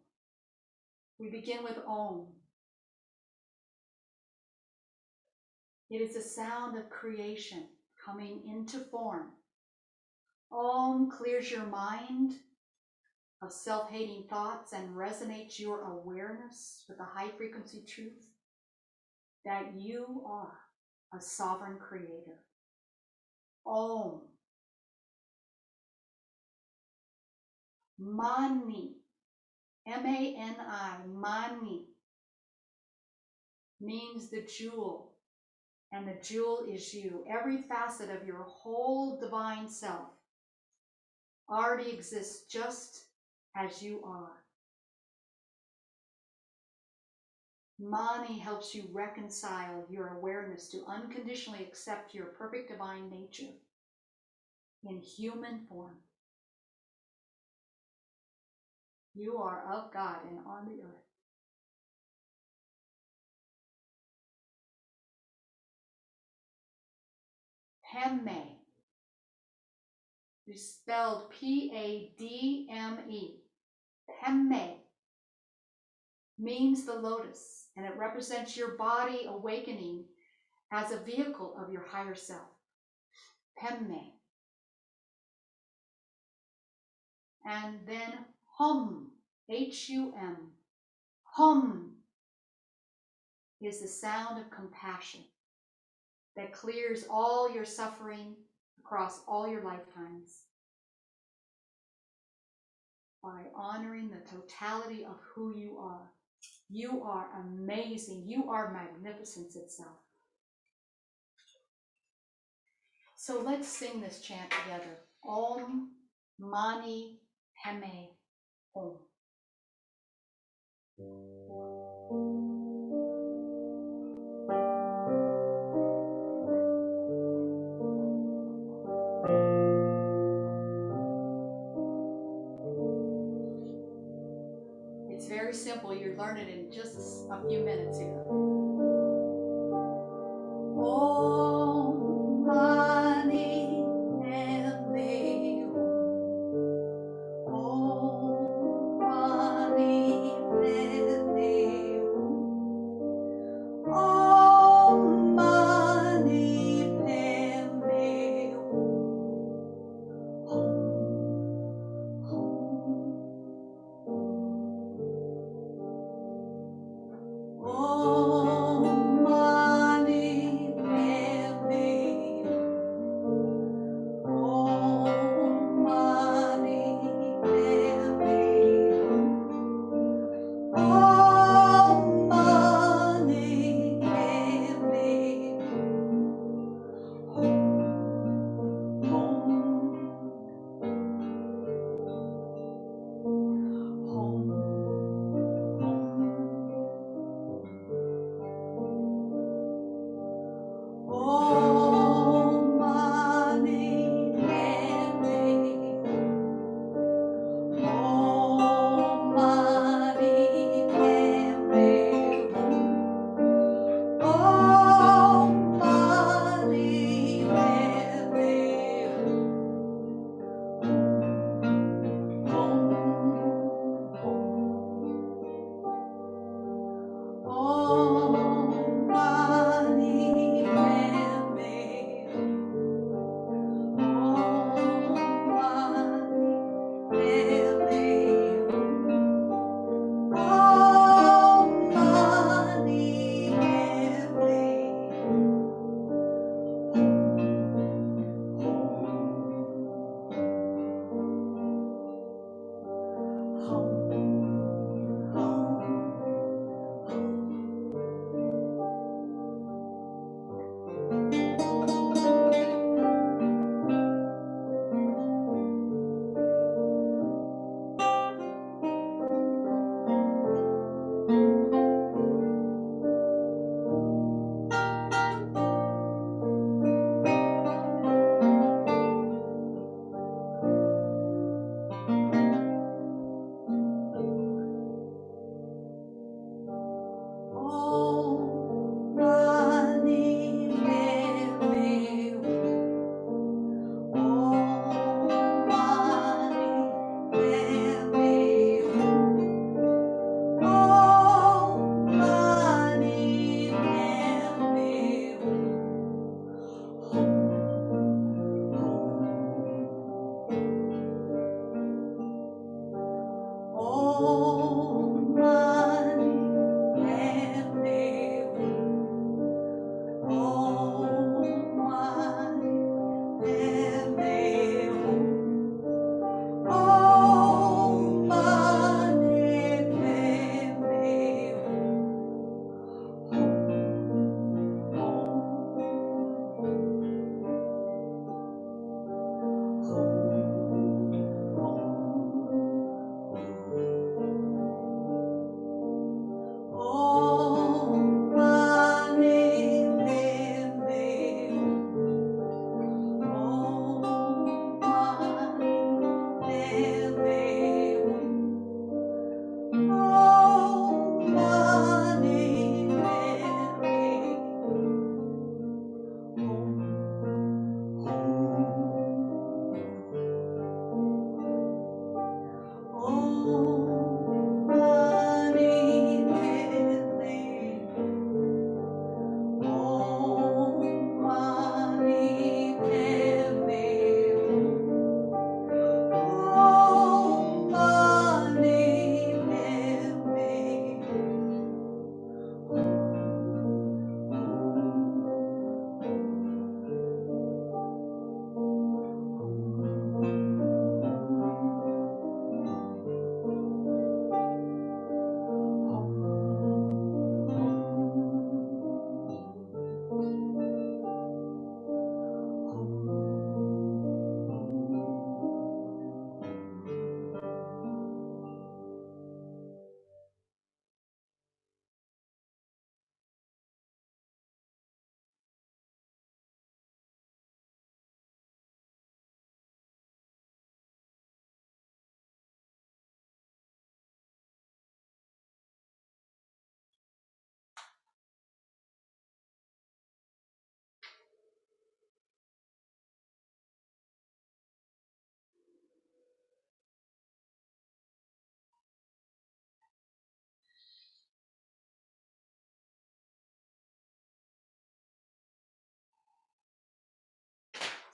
We begin with Om. It is a sound of creation coming into form. Om clears your mind of self-hating thoughts and resonates your awareness with the high frequency truth that you are a sovereign creator. Om. Mani, M-A-N-I, Mani, means the jewel, and the jewel is you. Every facet of your whole divine self already exists just as you are. Mani helps you reconcile your awareness to unconditionally accept your perfect divine nature in human form. You are of God and on the earth. Padme is spelled P-A-D-M-E. Padme means the lotus, and it represents your body awakening as a vehicle of your higher self. Padme. And then Hum, H-U-M. Hum is the sound of compassion that clears all your suffering across all your lifetimes by honoring the totality of who you are. You are amazing. You are magnificence itself. So let's sing this chant together. Om Mani Padme Hum. It's very simple. You learn it in just a few minutes here. Om Mani Padme Hum. Om Mani Padme Hum. Om Mani Padme Hum. Hum.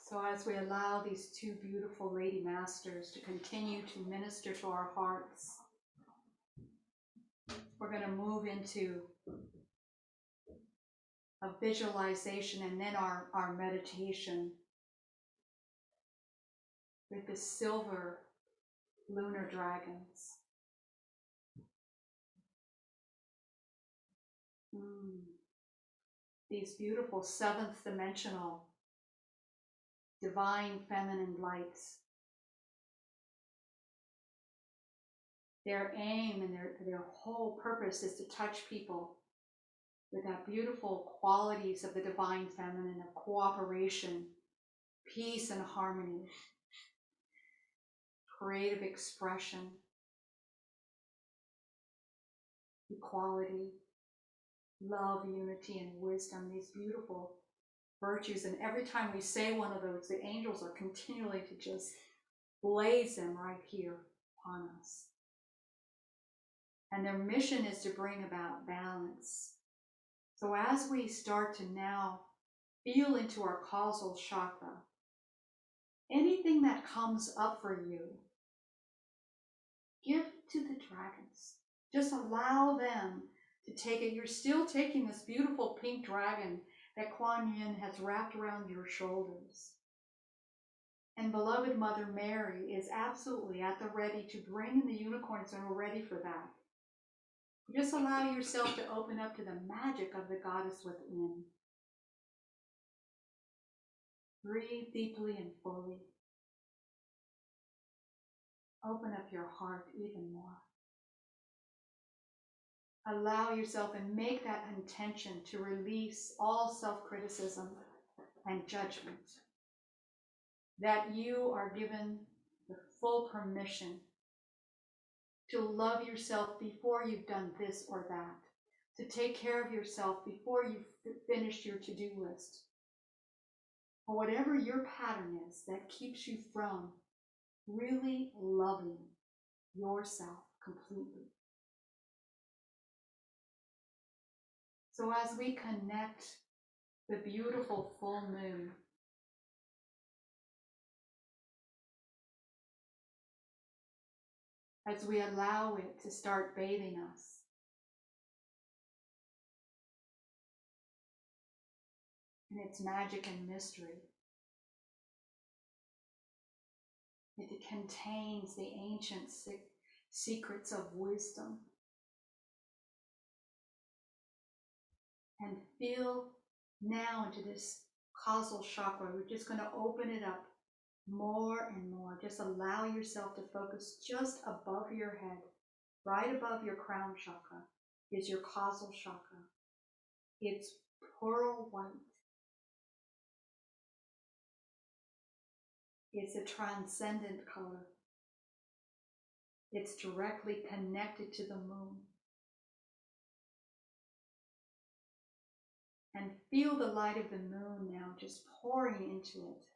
So as we allow these two beautiful lady masters to continue to minister to our hearts, we're going to move into a visualization and then our meditation with the silver lunar dragons. These beautiful seventh dimensional divine feminine lights. Their aim and their whole purpose is to touch people with that beautiful qualities of the divine feminine, of cooperation, peace and harmony, creative expression, equality, love, unity, and wisdom, these beautiful virtues. And every time we say one of those, the angels are continually to just blaze them right here upon us. And their mission is to bring about balance. So as we start to now feel into our causal chakra, anything that comes up for you, give to the dragons. Just allow them to take it. You're still taking this beautiful pink dragon that Kwan has wrapped around your shoulders. And beloved Mother Mary is absolutely at the ready to bring in the unicorns, and we're ready for that. Just allow yourself to open up to the magic of the goddess within. Breathe deeply and fully. Open up your heart even more. Allow yourself and make that intention to release all self-criticism and judgment. That you are given the full permission to love yourself before you've done this or that. To take care of yourself before you've finished your to-do list. Or whatever your pattern is that keeps you from really loving yourself completely. So as we connect the beautiful full moon as we allow it to start bathing us, in its magic and mystery. It contains the ancient secrets of wisdom. And feel now into this causal chakra. We're just going to open it up more and more. Just allow yourself to focus just above your head, right above your crown chakra is your causal chakra. It's pearl white. It's a transcendent color. It's directly connected to the moon. And feel the light of the moon now just pouring into it,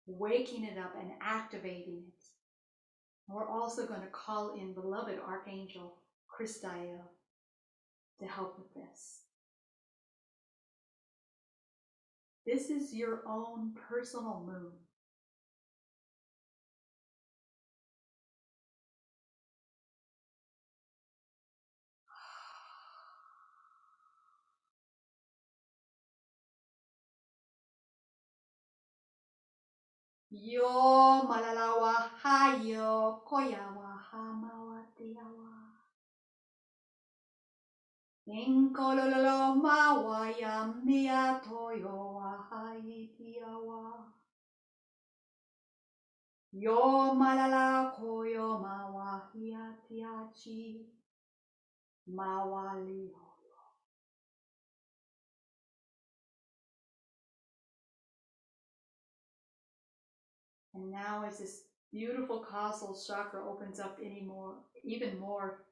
waking it up and activating it. And we're also going to call in beloved Archangel Christael to help with this. This is your own personal moon. Yo malalawa hayo koyawa hamawatiawa. Inkololo mawaya mia toyo wa haitiawa. Yo malala koyo mawahiatiachi mawali. And now as this beautiful causal chakra opens up even more,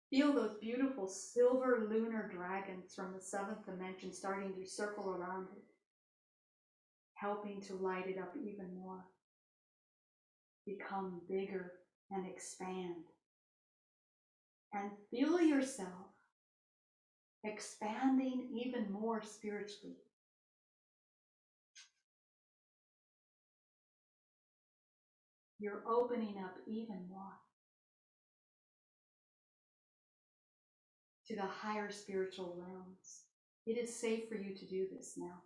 feel those beautiful silver lunar dragons from the seventh dimension starting to circle around it, helping to light it up even more, become bigger and expand. And feel yourself expanding even more spiritually. You're opening up even more to the higher spiritual realms. It is safe for you to do this now.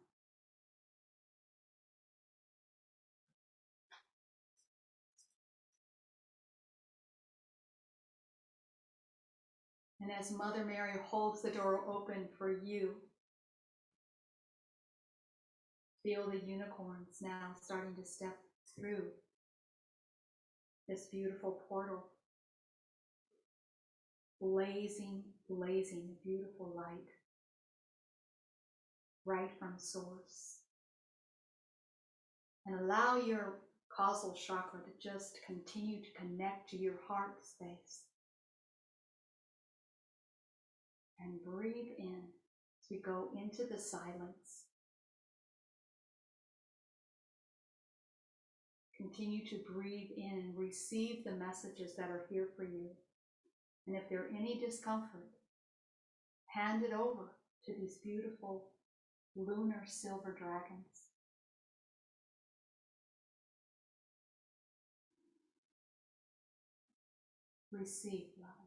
And as Mother Mary holds the door open for you, feel the unicorns now starting to step through this beautiful portal, blazing beautiful light right from source. And allow your causal chakra to just continue to connect to your heart space. And breathe in as we go into the silence. Continue to breathe in and receive the messages that are here for you. And if there any discomfort, hand it over to these beautiful lunar silver dragons. Receive love.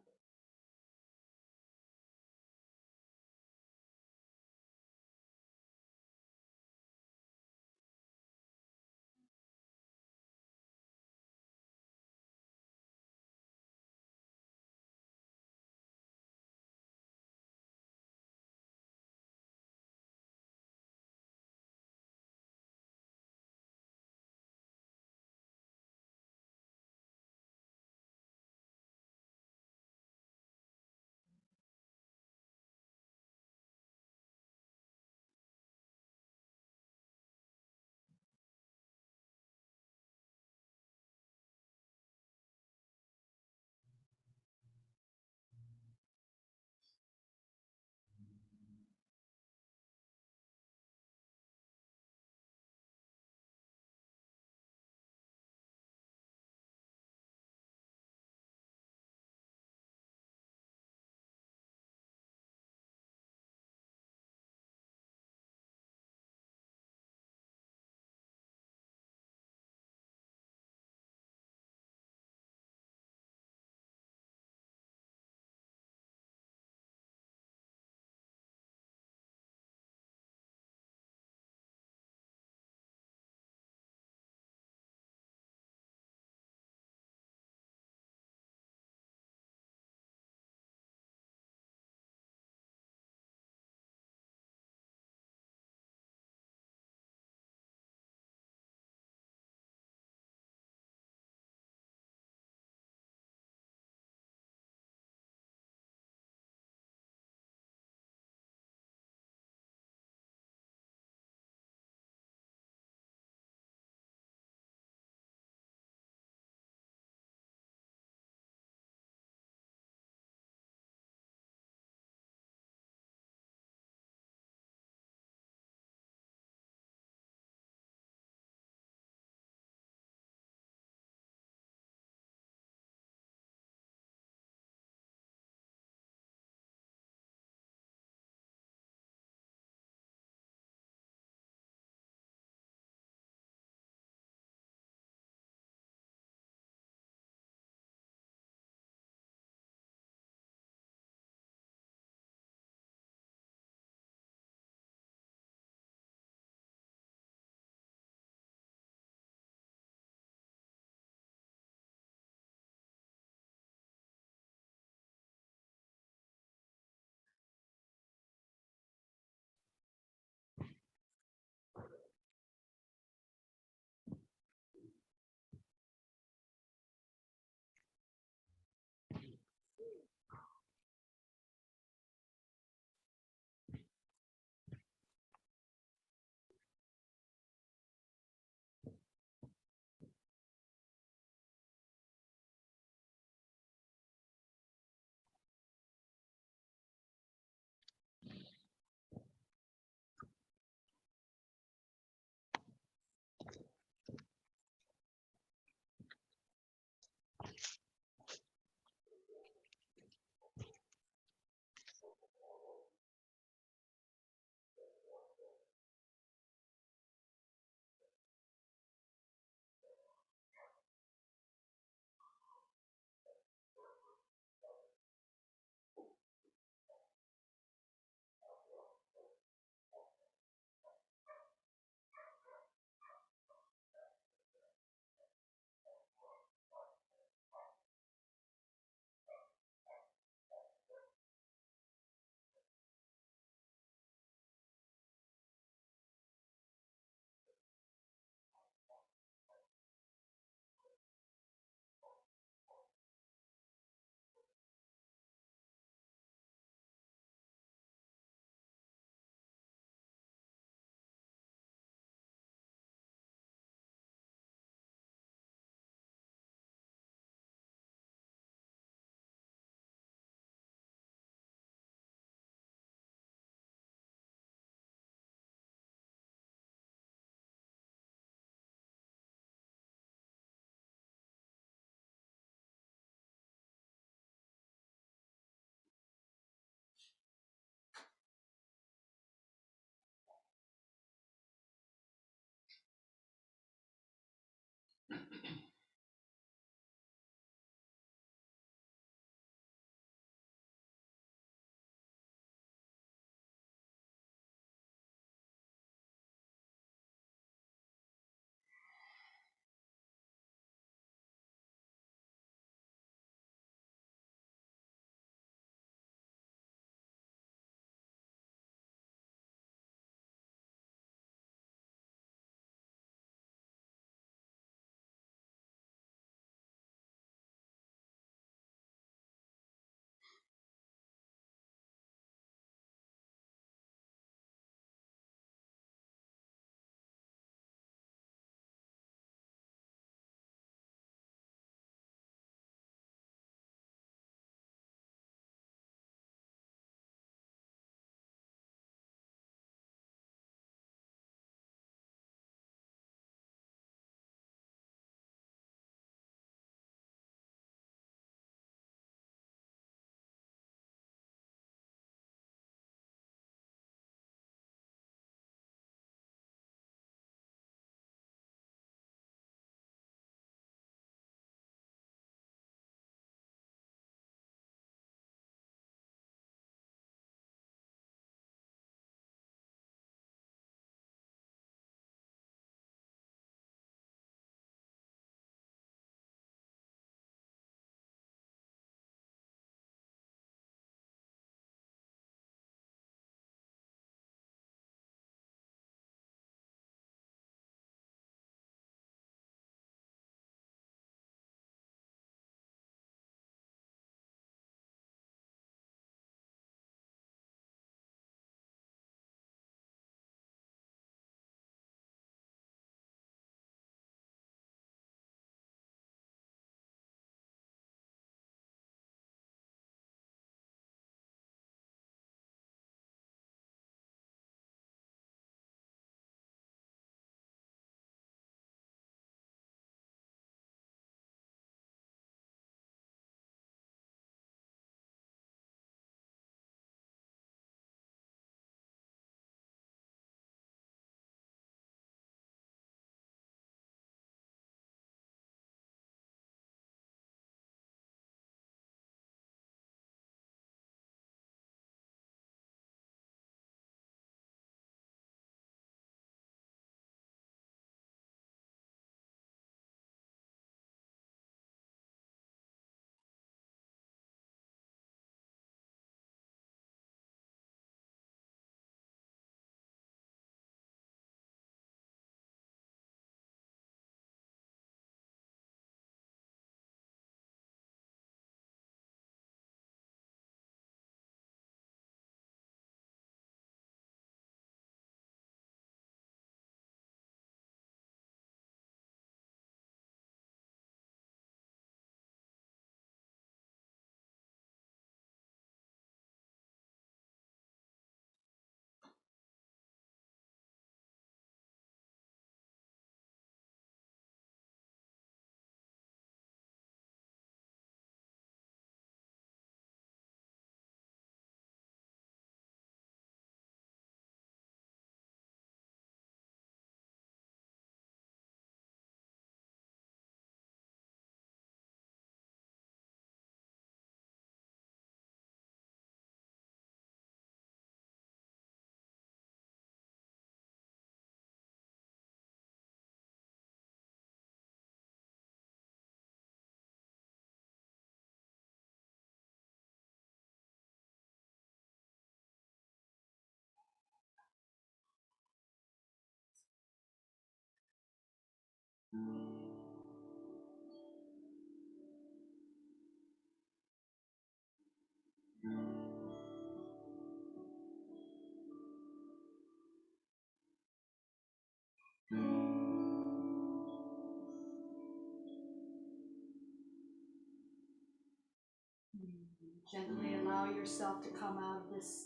Gently allow yourself to come out of this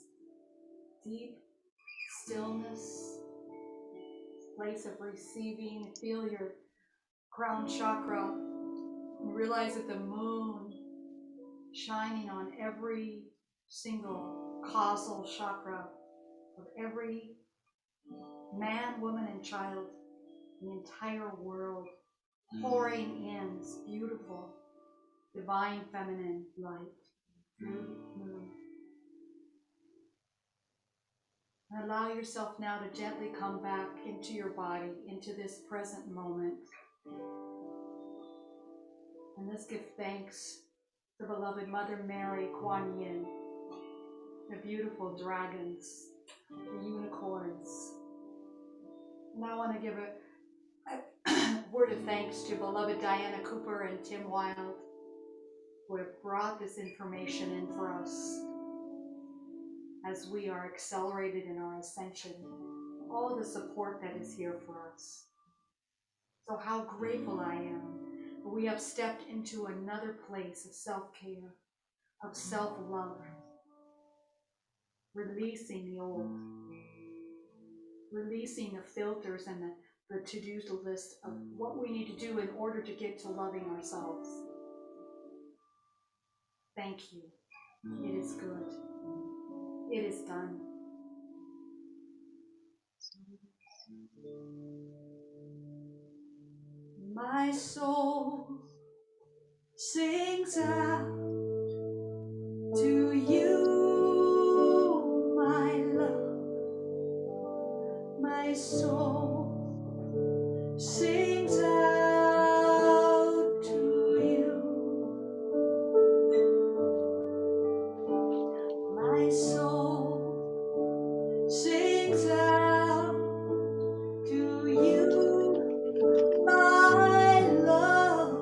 deep stillness, place of receiving. Feel your crown chakra and realize that the moon shining on every single causal chakra of every man, woman, and child, the entire world, pouring in this beautiful, divine feminine light through the moon. And allow yourself now to gently come back into your body, into this present moment. And let's give thanks to beloved Mother Mary, Kwan Yin, the beautiful dragons, the unicorns. And I want to give a word of thanks to beloved Diana Cooper and Tim Wilde, who have brought this information in for us as we are accelerated in our ascension. All the support that is here for us. So how grateful I am that we have stepped into another place of self-care, of self-love, releasing the old, releasing the filters and the to-do list of what we need to do in order to get to loving ourselves. Thank you. It is good. It is done. My soul sings out to you, my love. My soul sings out to you. My soul sings out to you, my love.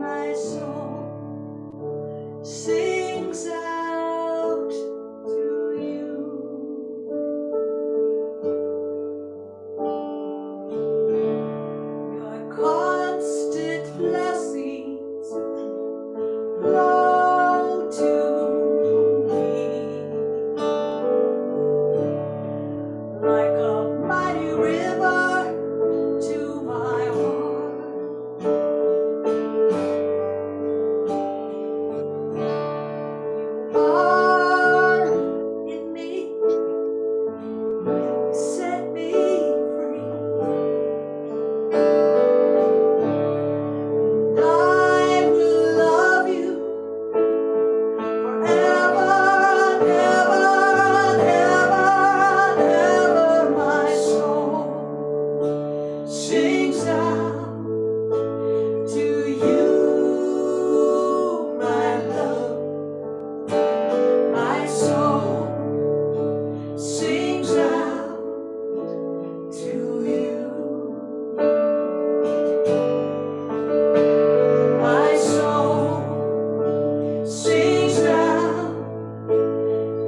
My soul sings out to you. Your constant blessings flow to me like a mighty river to my heart. You are in me, set me free. I will love you forever, ever, ever, ever. My soul sings out to you, my love. My soul sings out to you. My soul sings out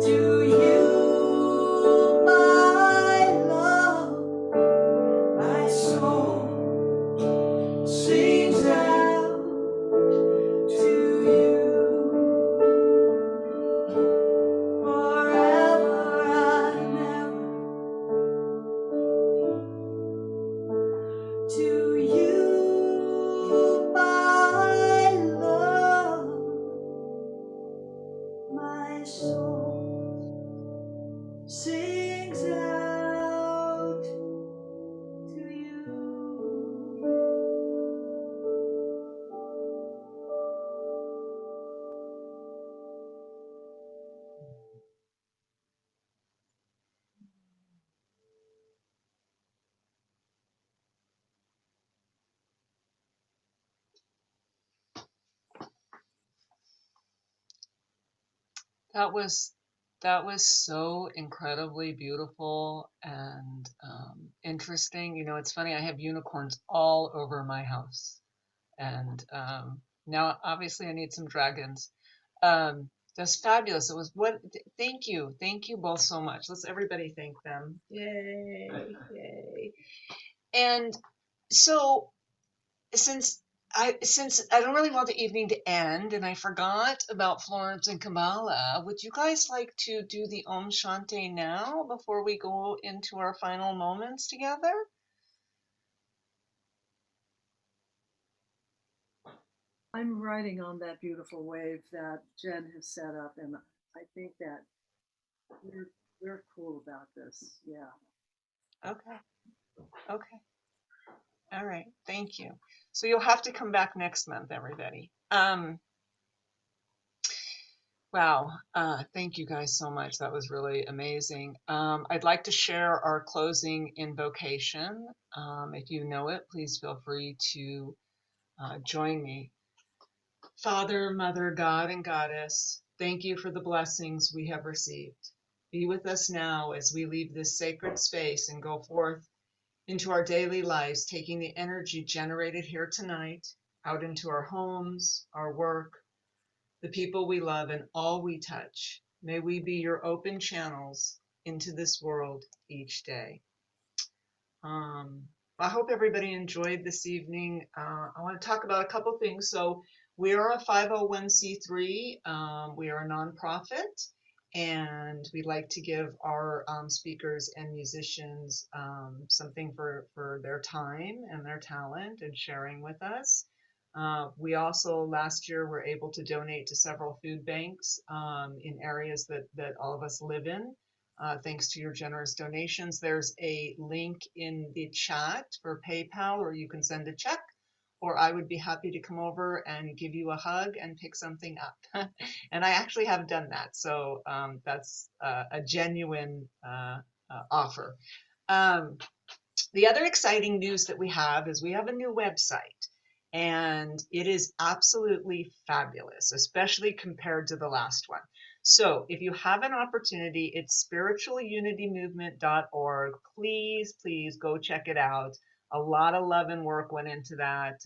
to you, my love. My soul sings out to you. Forever and ever. To you, my love. My soul sings out to you. That was so incredibly beautiful and interesting. You know, it's funny, I have unicorns all over my house. And now obviously I need some dragons. That's fabulous. It was thank you. Thank you both so much. Let's everybody thank them. Yay. Yay. And so since since I don't really want the evening to end, and I forgot about Florence and Kamala, would you guys like to do the Om Shanti now before we go into our final moments together? I'm riding on that beautiful wave that Jen has set up, and I think that we're cool about this. Yeah. Okay. Okay. All right. Thank you. So you'll have to come back next month, everybody. Wow. Thank you guys so much. That was really amazing. I'd like to share our closing invocation. If you know it, please feel free to join me. Father, Mother, God, and Goddess, thank you for the blessings we have received. Be with us now as we leave this sacred space and go forth into our daily lives, taking the energy generated here tonight out into our homes, our work, the people we love, and all we touch. May we be your open channels into this world each day. I hope everybody enjoyed this evening. I want to talk about a couple things. So we are a 501c3. We are a nonprofit, and we like to give our speakers and musicians something for their time and their talent and sharing with us. We also last year were able to donate to several food banks in areas that all of us live in. Thanks to your generous donations. There's a link in the chat for PayPal, or you can send a check, or I would be happy to come over and give you a hug and pick something up. And I actually have done that. So that's a genuine offer. The other exciting news that we have is we have a new website, and it is absolutely fabulous, especially compared to the last one. So if you have an opportunity, it's spiritualunitymovement.org. Please, please go check it out. A lot of love and work went into that.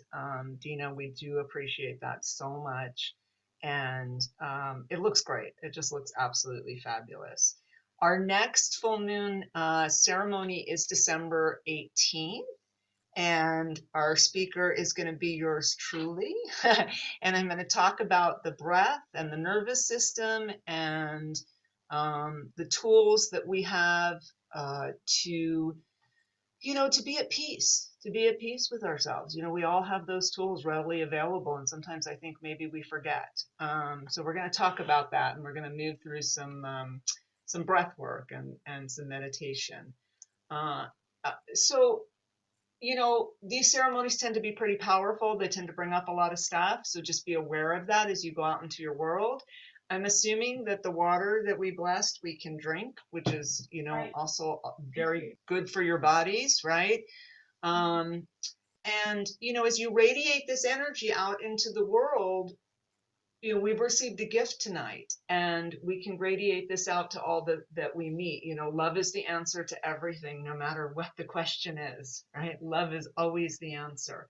Dina, we do appreciate that so much. And it looks great. It just looks absolutely fabulous. Our next full moon ceremony is December 18th. And our speaker is going to be yours truly. And I'm going to talk about the breath and the nervous system and the tools that we have to be at peace, with ourselves. We all have those tools readily available, and sometimes I think maybe we forget. So we're going to talk about that, and we're going to move through some breath work and some meditation. So these ceremonies tend to be pretty powerful. They tend to bring up a lot of stuff. So just be aware of that as you go out into your world. I'm assuming that the water that we blessed, we can drink, which is, Right. also very good for your bodies, right? And, as you radiate this energy out into the world, we've received a gift tonight, and we can radiate this out to all that we meet. Love is the answer to everything, no matter what the question is, right? Love is always the answer.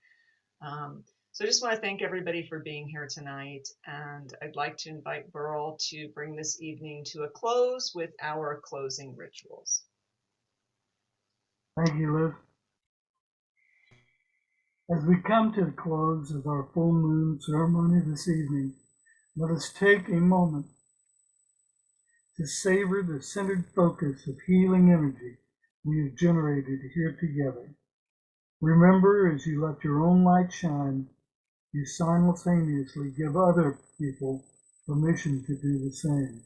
So I just want to thank everybody for being here tonight, and I'd like to invite Burl to bring this evening to a close with our closing rituals. Thank you, Liz. As we come to the close of our full moon ceremony this evening, let us take a moment to savor the centered focus of healing energy we have generated here together. Remember, as you let your own light shine, you simultaneously give other people permission to do the same.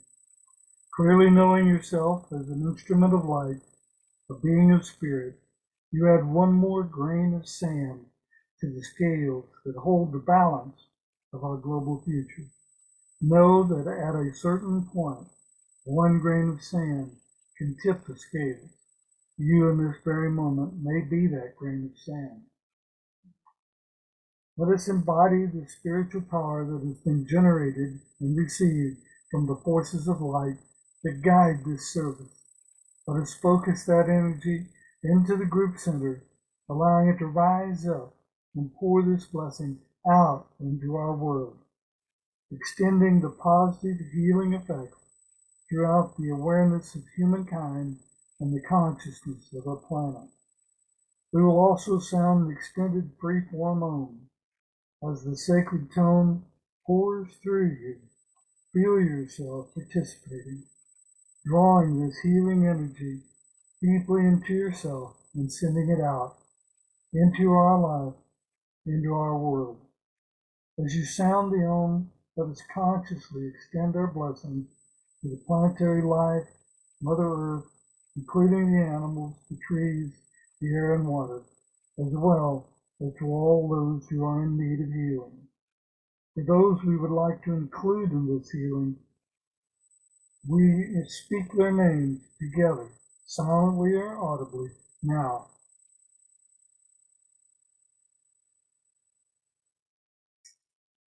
Clearly knowing yourself as an instrument of light, a being of spirit, you add one more grain of sand to the scales that hold the balance of our global future. Know that at a certain point, one grain of sand can tip the scales. You in this very moment may be that grain of sand. Let us embody the spiritual power that has been generated and received from the forces of light that guide this service. Let us focus that energy into the group center, allowing it to rise up and pour this blessing out into our world, extending the positive healing effects throughout the awareness of humankind and the consciousness of our planet. We will also sound the extended free-form Om, As the sacred tone pours through you, feel yourself participating, drawing this healing energy deeply into yourself and sending it out into our life, into our world. As you sound the Om, let us consciously extend our blessings to the planetary life, Mother Earth, including the animals, the trees, the air and water, as well as to all those who are in need of healing. For those we would like to include in this healing, we speak their names together, silently or audibly, now.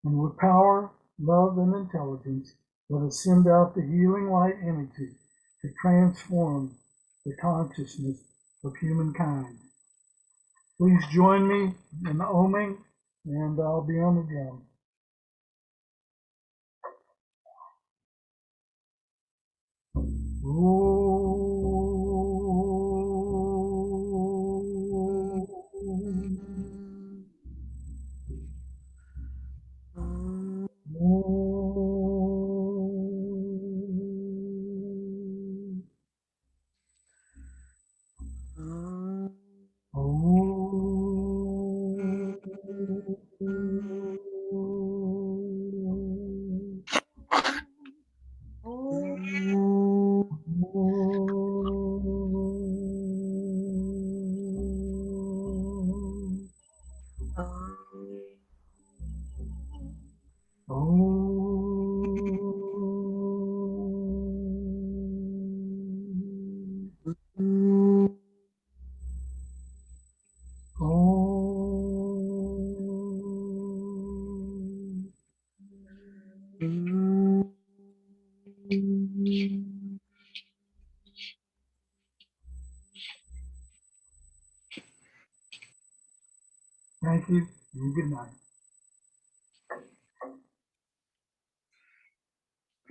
And with power, love, and intelligence, let us send out the healing light energy to transform the consciousness of humankind. Please join me in oming, and I'll be on the drum. Thank you, and good night.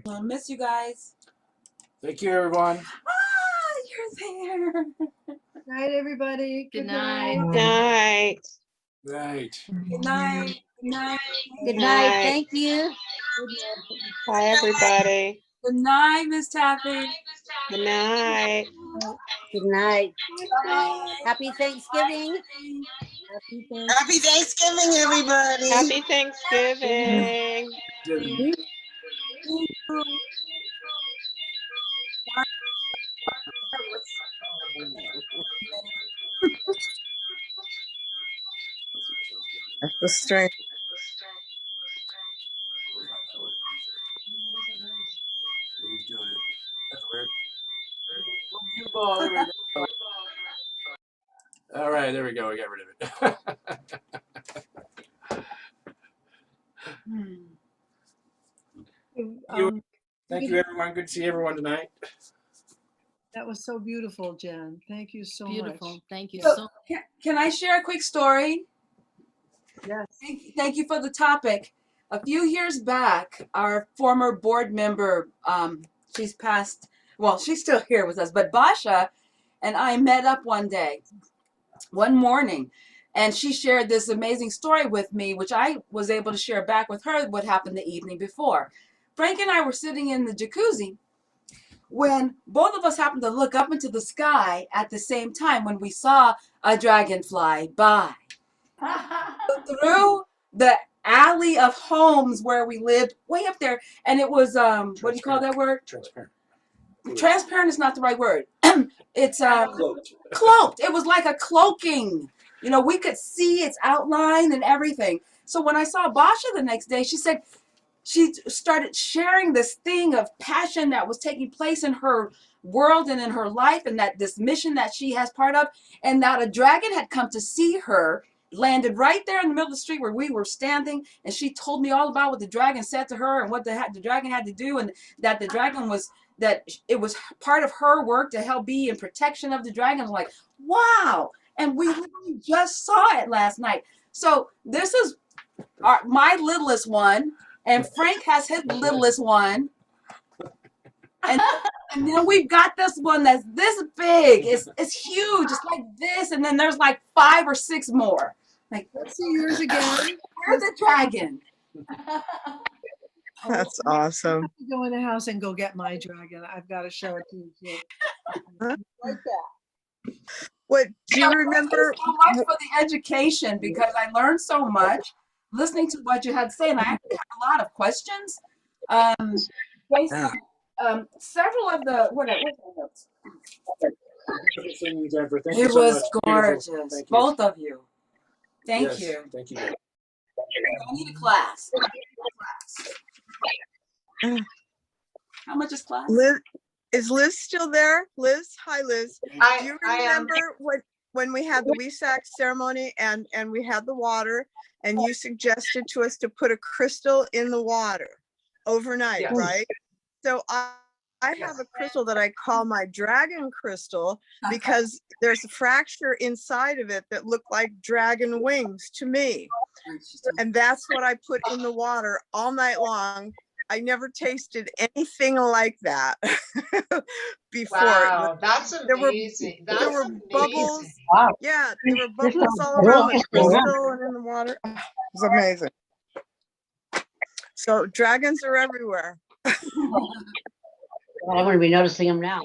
I miss you guys. Thank you, everyone. You're there. Night, everybody. Good night. Night. Right. Good night. Good night. Good night. Night. Thank you. Bye, everybody. Good night, Miss Taffy. Good night. Good night. Bye. Happy Thanksgiving. Happy Thanksgiving. Happy Thanksgiving, everybody. Happy Thanksgiving. That's the strength. He's doing it. That's weird. Oh, there we go. All right, there we go. We got rid of it. Thank you, everyone. Good to see everyone tonight. That was so beautiful, Jen. Thank you so Beautiful. much. Thank you So, so can I share a quick story? Yes. Thank you for the topic. A few years back, our former board member, she's passed, well, she's still here with us, but Basha and I met up one morning, and she shared this amazing story with me, which I was able to share back with her what happened the evening before. Frank and I were sitting in the jacuzzi when both of us happened to look up into the sky at the same time when we saw a dragonfly by. Through the alley of homes where we lived, way up there, and it was what do you call that word? Transparent. Transparent is not the right word. It's Cloaked. cloaked. It was like a cloaking. You know, we could see its outline and everything. So when I saw Basha the next day, she said she started sharing this thing of passion that was taking place in her world and in her life, and that this mission that she has part of, and that a dragon had come to see her, landed right there in the middle of the street where we were standing, and she told me all about what the dragon said to her and what the dragon had to do, and that the dragon was, that it was part of her work to help be in protection of the dragon. I was like, wow. And we literally just saw it last night. So this is my littlest one, and Frank has his littlest one, and then we've got this one that's this big. It's huge. It's like this, and then there's like 5 or 6 more. Like, Let's see yours again. where's the dragon? That's awesome. I have to go in the house and go get my dragon. I've got to show it to you too. Right there. What do you Thank remember? you so much for the education, because I learned so much listening to what you had to say, and I actually have a lot of questions. Based on several of the what are the notes? Thank you It so was much. Beautiful. gorgeous, Thank you. both of you. Thank Yes, you. Thank you. I need a class. How much is class? Liz, is Liz still there? Liz, hi Liz. Do you I am. remember when we had the Wesak ceremony and we had the water, and you suggested to us to put a crystal in the water overnight, Yes. right? So I have a crystal that I call my dragon crystal, because there's a fracture inside of it that looked like dragon wings to me. And that's what I put in the water all night long. I never tasted anything like that before. Wow, that's amazing. There were That's bubbles. amazing. Yeah, there were bubbles all around the crystal and in the water. It was amazing. So dragons are everywhere. I'm going to be noticing them now.